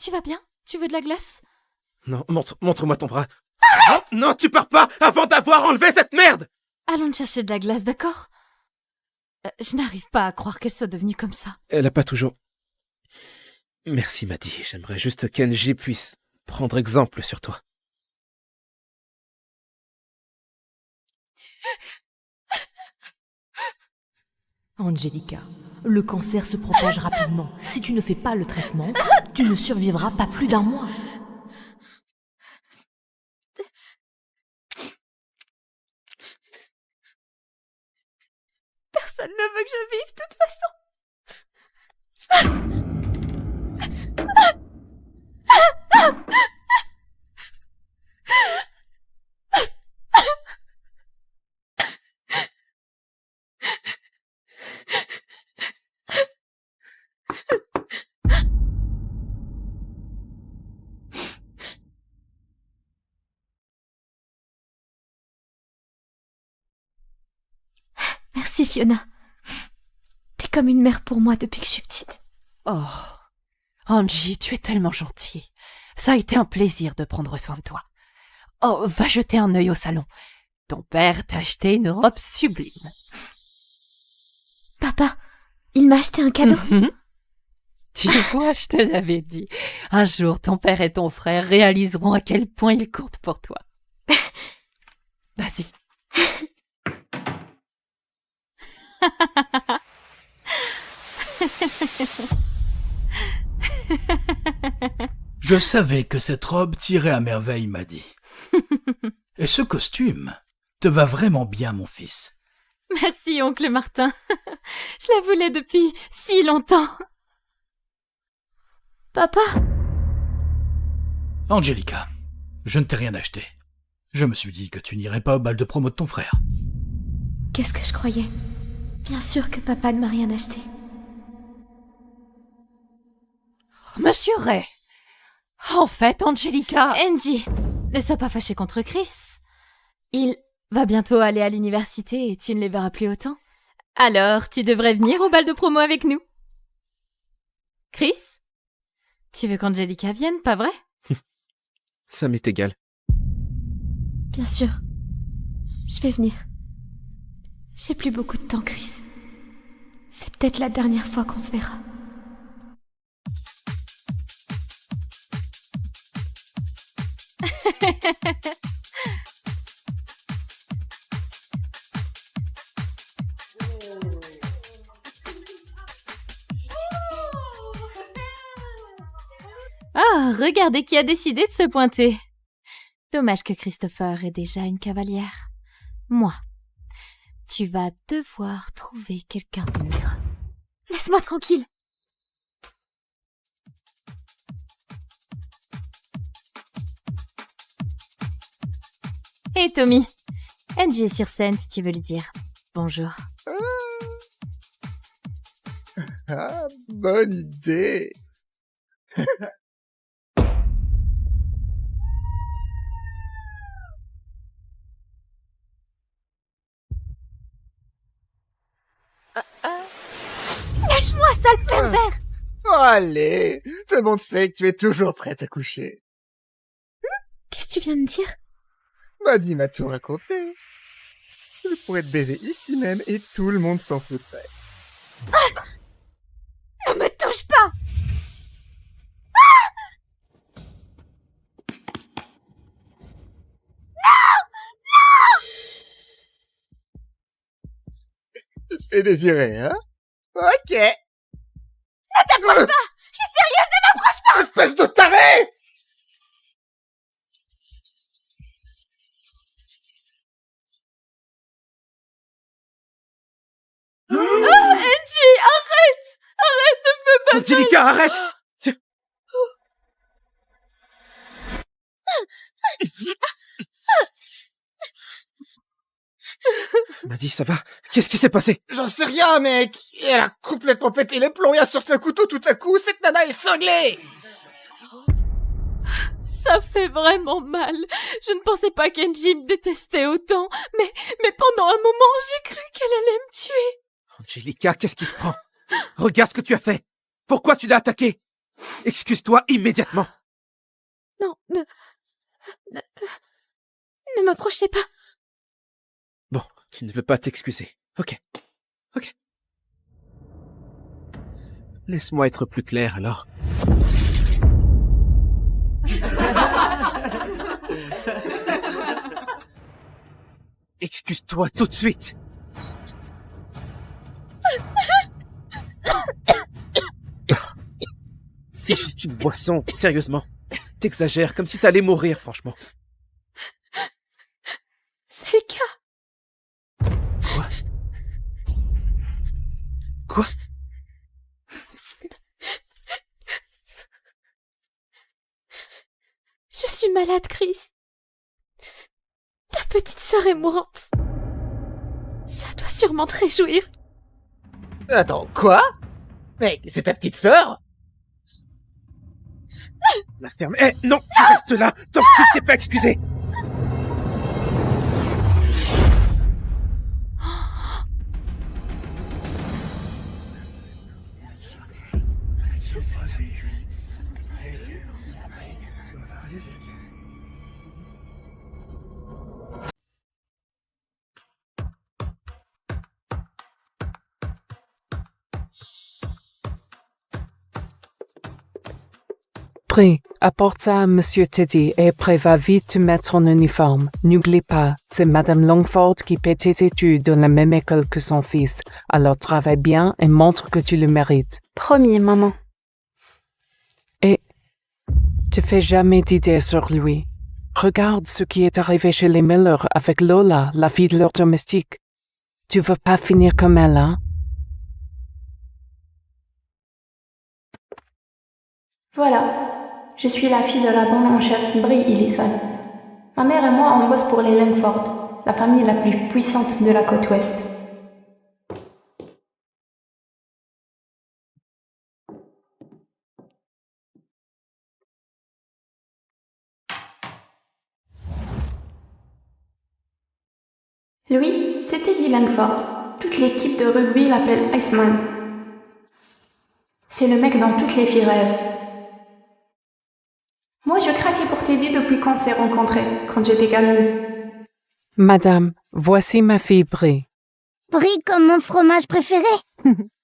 Tu vas bien? Tu veux de la glace? Non, montre-moi ton bras. Non, non, tu pars pas avant d'avoir enlevé cette merde! Allons te chercher de la glace, d'accord? Je n'arrive pas à croire qu'elle soit devenue comme ça. Elle a pas toujours... Merci, Maddy. J'aimerais juste qu'Angie puisse prendre exemple sur toi. Angelica, le cancer se propage rapidement. Si tu ne fais pas le traitement, tu ne survivras pas plus d'un mois. Personne ne veut que je vive, de toute façon. Merci Fiona. T'es comme une mère pour moi depuis que je suis petite. Oh, Angie, tu es tellement gentille. Ça a été un plaisir de prendre soin de toi. Oh, va jeter un œil au salon. Ton père t'a acheté une robe sublime. Papa, il m'a acheté un cadeau. Tu vois, je te l'avais dit. Un jour, ton père et ton frère réaliseront à quel point ils comptent pour toi. Vas-y. Je savais que cette robe tirait à merveille, Maddy. Et ce costume te va vraiment bien, mon fils. Merci, oncle Martin. Je la voulais depuis si longtemps. Papa? Angelica, je ne t'ai rien acheté. Je me suis dit que tu n'irais pas au bal de promo de ton frère. Qu'est-ce que je croyais? Bien sûr que papa ne m'a rien acheté. Monsieur Ray. En fait, Angelica... Angie, ne sois pas fâchée contre Chris. Il va bientôt aller à l'université et tu ne les verras plus autant. Alors, tu devrais venir au bal de promo avec nous. Chris? Tu veux qu'Angelica vienne, pas vrai? Ça m'est égal. Bien sûr. Je vais venir. J'ai plus beaucoup de temps, Chris. C'est peut-être la dernière fois qu'on se verra. Ah, regardez qui a décidé de se pointer. Dommage que Christopher ait déjà une cavalière. Moi, tu vas devoir trouver quelqu'un d'autre. Laisse-moi tranquille. Hey Tommy, Angie est sur scène si tu veux lui dire bonjour. Ah, bonne idée. Lâche-moi, sale pervers! Oh, allez, tout le monde sait que tu es toujours prête à coucher. Qu'est-ce que tu viens de dire? Maddy m'a tout raconté. Je pourrais te baiser ici même et tout le monde s'en foutrait. Ah! Ne me touche pas! Tu te fais désirer, hein? Ok. Ne t'approche pas! Je suis sérieuse, ne m'approche pas! Espèce de taré! Angie, arrête! Arrête, ne me fais pas Angelica, arrête! Maddy, ça va? Qu'est-ce qui s'est passé? J'en sais rien, mec! Elle a complètement pété les plombs et a sorti un couteau tout à coup. Cette nana est cinglée! Ça fait vraiment mal. Je ne pensais pas qu'Angie me détestait autant, mais pendant un moment, j'ai cru qu'elle allait me tuer. Angelica, qu'est-ce qui te prend? Regarde ce que tu as fait! Pourquoi tu l'as attaqué? Excuse-toi immédiatement! Non, ne m'approchez pas. Bon, tu ne veux pas t'excuser. Ok. Laisse-moi être plus clair, alors. Excuse-toi tout de suite! C'est juste une boisson, sérieusement. T'exagères, comme si t'allais mourir, franchement. C'est le cas. Quoi? Je suis malade, Chris. Ta petite sœur est mourante. Ça doit sûrement te réjouir. Attends, quoi? Mec, c'est ta petite sœur? La ferme. Eh, non, tu restes là, tant que tu ne t'es pas excusé. Pris, apporte ça à Monsieur Teddy et préva vite te mettre en uniforme. N'oublie pas, c'est Madame Longford qui paie tes études dans la même école que son fils. Alors travaille bien et montre que tu le mérites. Promis, maman. Et te fais jamais d'idées sur lui. Regarde ce qui est arrivé chez les Miller avec Lola, la fille de leur domestique. Tu veux pas finir comme elle, hein? Voilà. Je suis la fille de la bonne en chef Brie Ellison. Ma mère et moi, on bosse pour les Langford, la famille la plus puissante de la côte ouest. Lui, c'est Teddy Langford. Toute l'équipe de rugby l'appelle Iceman. C'est le mec dont toutes les filles rêvent. Moi, je craquais pour Teddy depuis qu'on s'est rencontrés, quand j'étais gamine. Madame, voici ma fille Brie. Brie comme mon fromage préféré?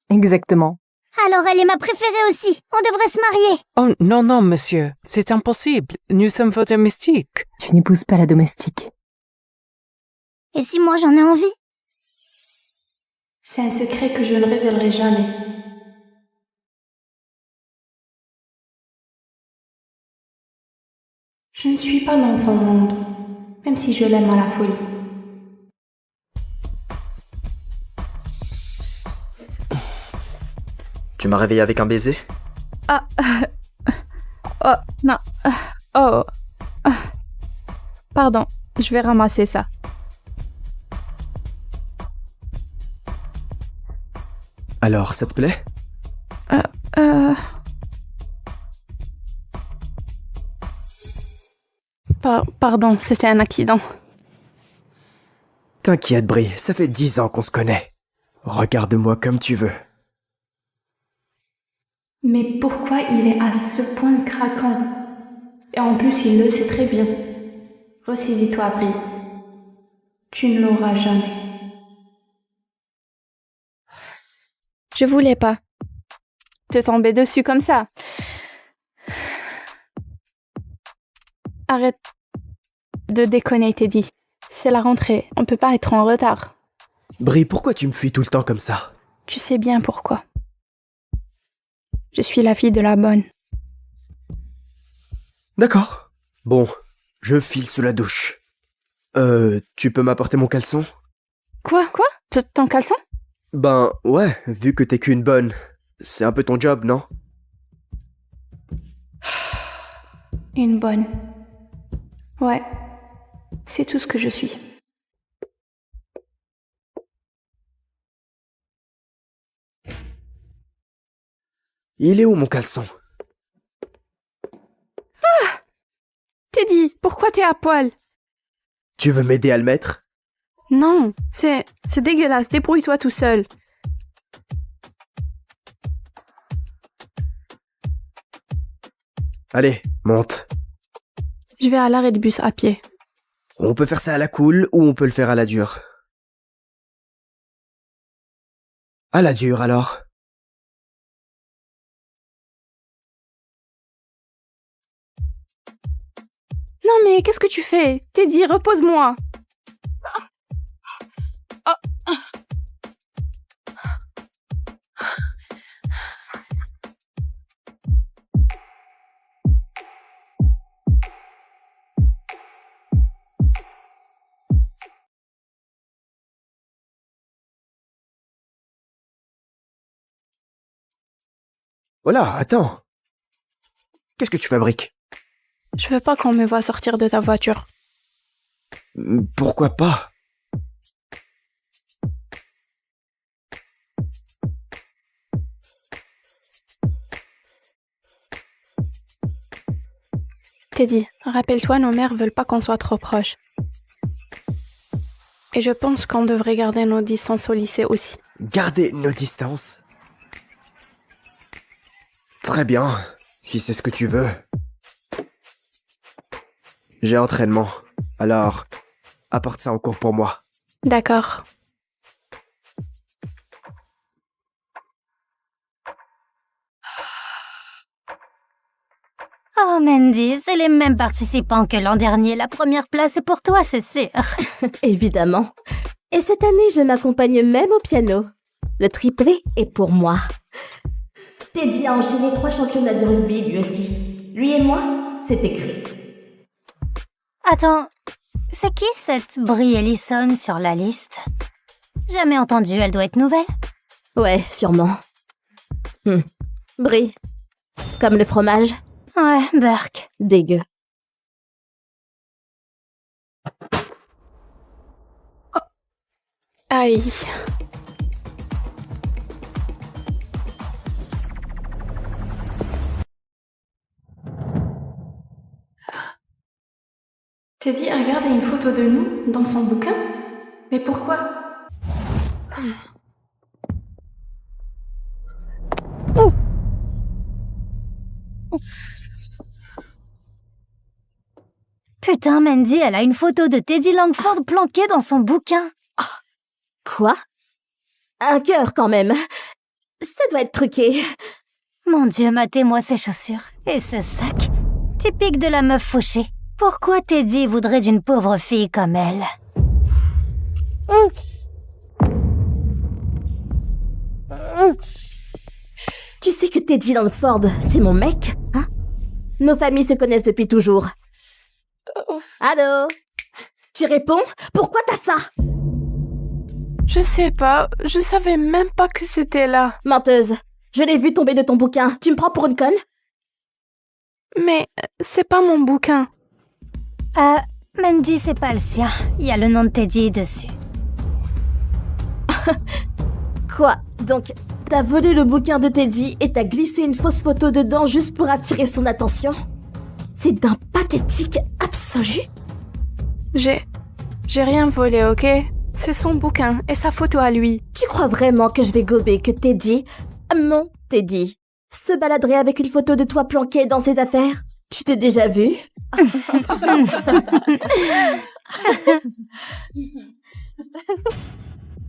Exactement. Alors elle est ma préférée aussi. On devrait se marier. Oh, non, non, monsieur. C'est impossible. Nous sommes vos domestiques. Tu n'épouses pas la domestique. Et si moi j'en ai envie? C'est un secret que je ne révélerai jamais. Je ne suis pas dans son monde, même si je l'aime à la folie. Tu m'as réveillé avec un baiser? Ah, oh, non, oh, pardon, je vais ramasser ça. Alors, ça te plaît? Pardon, c'était un accident. T'inquiète, Brie, ça fait 10 ans qu'on se connaît. Regarde-moi comme tu veux. Mais pourquoi il est à ce point craquant? Et en plus, il le sait très bien. Ressaisis-toi, Brie. Tu ne l'auras jamais. Je voulais pas te tomber dessus comme ça. Arrête de déconner, Teddy. C'est la rentrée, on peut pas être en retard. Brie, pourquoi tu me fuis tout le temps comme ça? Tu sais bien pourquoi. Je suis la fille de la bonne. D'accord. Bon, je file sous la douche. Tu peux m'apporter mon caleçon? Quoi? Ton caleçon? Ben, ouais, vu que t'es qu'une bonne. C'est un peu ton job, non? Une bonne. Ouais, c'est tout ce que je suis. Il est où mon caleçon? Ah! Teddy, pourquoi t'es à poil? Tu veux m'aider à le mettre? Non, c'est dégueulasse, débrouille-toi tout seul. Allez, monte. Je vais à l'arrêt de bus à pied. On peut faire ça à la cool ou on peut le faire à la dure. À la dure alors. Non mais qu'est-ce que tu fais? Teddy, repose-moi. Voilà, attends. Qu'est-ce que tu fabriques? Je veux pas qu'on me voie sortir de ta voiture. Pourquoi pas? Teddy, rappelle-toi, nos mères veulent pas qu'on soit trop proches. Et je pense qu'on devrait garder nos distances au lycée aussi. Garder nos distances? Très bien, si c'est ce que tu veux. J'ai entraînement, alors apporte ça en cours pour moi. D'accord. Oh Mandy, c'est les mêmes participants que l'an dernier. La première place est pour toi, c'est sûr. Évidemment. Et cette année, je m'accompagne même au piano. Le triplé est pour moi. Teddy a enchaîné 3 championnats de rugby lui aussi. Lui et moi, c'est écrit. Attends, c'est qui cette Brie Ellison sur la liste? Jamais entendu, elle doit être nouvelle. Ouais, sûrement. Brie. Comme le fromage. Ouais, Burke. Dégueu. Oh. Aïe. Teddy a regardé une photo de nous dans son bouquin? Mais pourquoi? Putain, Mandy, elle a une photo de Teddy Langford planquée dans son bouquin. Quoi? Un cœur quand même. Ça doit être truqué. Mon Dieu, matez-moi ces chaussures. Et ce sac. Typique de la meuf fauchée. Pourquoi Teddy voudrait d'une pauvre fille comme elle? Tu sais que Teddy Langford, c'est mon mec, hein? Nos familles se connaissent depuis toujours. Allô? Tu réponds? Pourquoi t'as ça? Je sais pas, je savais même pas que c'était là. Menteuse, je l'ai vu tomber de ton bouquin. Tu me prends pour une conne? Mais c'est pas mon bouquin. Mandy, c'est pas le sien. Il y a le nom de Teddy dessus. Quoi? Donc, t'as volé le bouquin de Teddy et t'as glissé une fausse photo dedans juste pour attirer son attention? C'est d'un pathétique absolu. J'ai rien volé, ok? C'est son bouquin et sa photo à lui. Tu crois vraiment que je vais gober que Teddy, mon Teddy, se baladerait avec une photo de toi planquée dans ses affaires? Tu t'es déjà vu?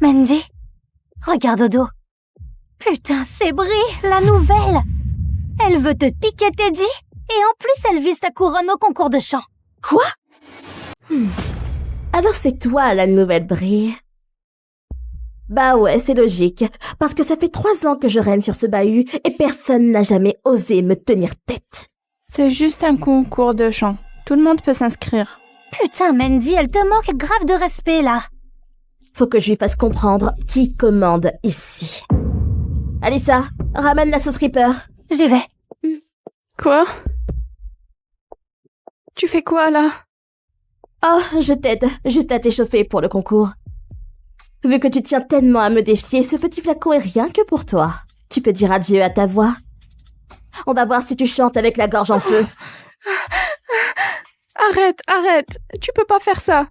Mandy, regarde au dos. Putain, c'est Brie, la nouvelle. Elle veut te piquer Teddy et en plus elle vise ta couronne au concours de chant. Quoi? Alors c'est toi la nouvelle Brie. Bah ouais, c'est logique, parce que ça fait 3 ans que je règne sur ce bahut et personne n'a jamais osé me tenir tête. C'est juste un concours de chant. Tout le monde peut s'inscrire. Putain, Mandy, elle te manque grave de respect là. Faut que je lui fasse comprendre qui commande ici. Alissa, ramène la sauce Reaper. J'y vais. Quoi? Tu fais quoi là? Oh, je t'aide, juste à t'échauffer pour le concours. Vu que tu tiens tellement à me défier, ce petit flacon est rien que pour toi. Tu peux dire adieu à ta voix. On va voir si tu chantes avec la gorge en feu. Arrête, tu peux pas faire ça.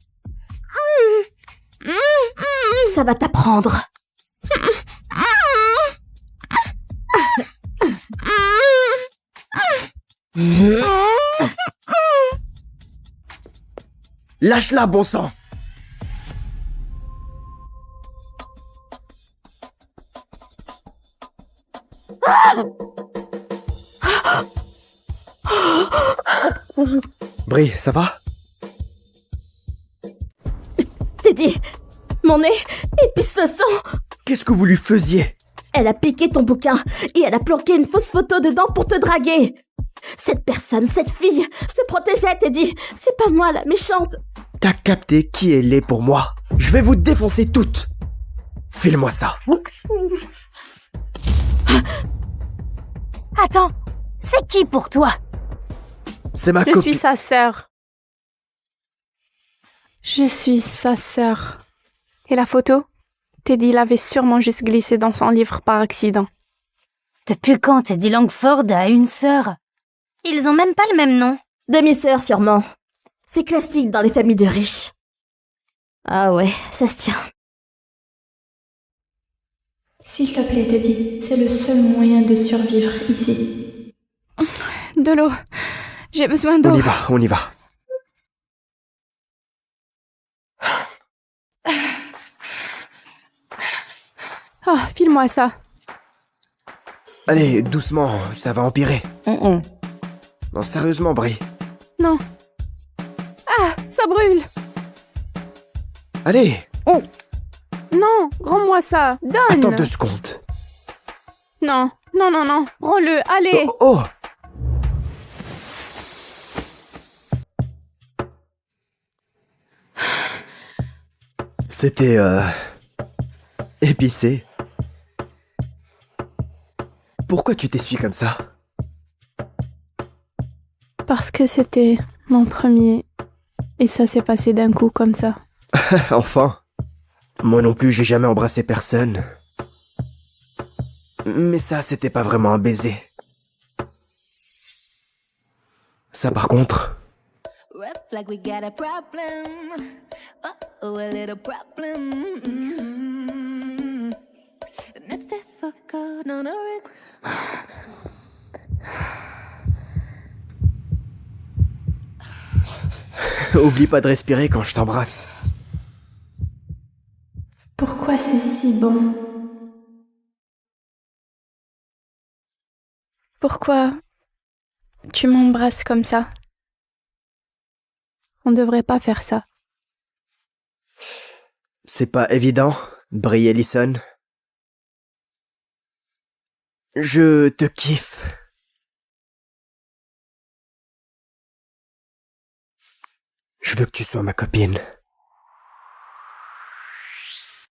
Ça va t'apprendre. Lâche-la, bon sang! Brie, ça va? Teddy, mon nez, il pisse le sang. Qu'est-ce que vous lui faisiez? Elle a piqué ton bouquin et elle a planqué une fausse photo dedans pour te draguer. Cette personne, cette fille, se protégeait, Teddy. C'est pas moi la méchante. T'as capté qui elle est pour moi? Je vais vous défoncer toutes. File-moi ça. Attends, c'est qui pour toi? C'est ma Je copine. suis sa sœur. Je suis sa sœur. Et la photo? Teddy l'avait sûrement juste glissée dans son livre par accident. Depuis quand Teddy Langford a une sœur? Ils ont même pas le même nom. Demi-sœur sûrement. C'est classique dans les familles de riches. Ah ouais, ça se tient. S'il te plaît, Teddy, c'est le seul moyen de survivre ici. De l'eau. J'ai besoin d'eau. On y va. Oh, file-moi ça. Allez, doucement, ça va empirer. Non, sérieusement, Brie. Non. Ah, ça brûle. Allez. Non, rends-moi ça. Donne. Attends 2 secondes. Non, rends-le, allez. Oh. C'était, épicé. Pourquoi tu t'essuies comme ça? Parce que c'était mon premier. Et ça s'est passé d'un coup comme ça. Enfin. Moi non plus, j'ai jamais embrassé personne. Mais ça, c'était pas vraiment un baiser. Ça, par contre... Oublie pas de respirer quand je t'embrasse. Pourquoi c'est si bon? Pourquoi tu m'embrasses comme ça? On devrait pas faire ça. C'est pas évident, Brie Ellison. Je te kiffe. Je veux que tu sois ma copine.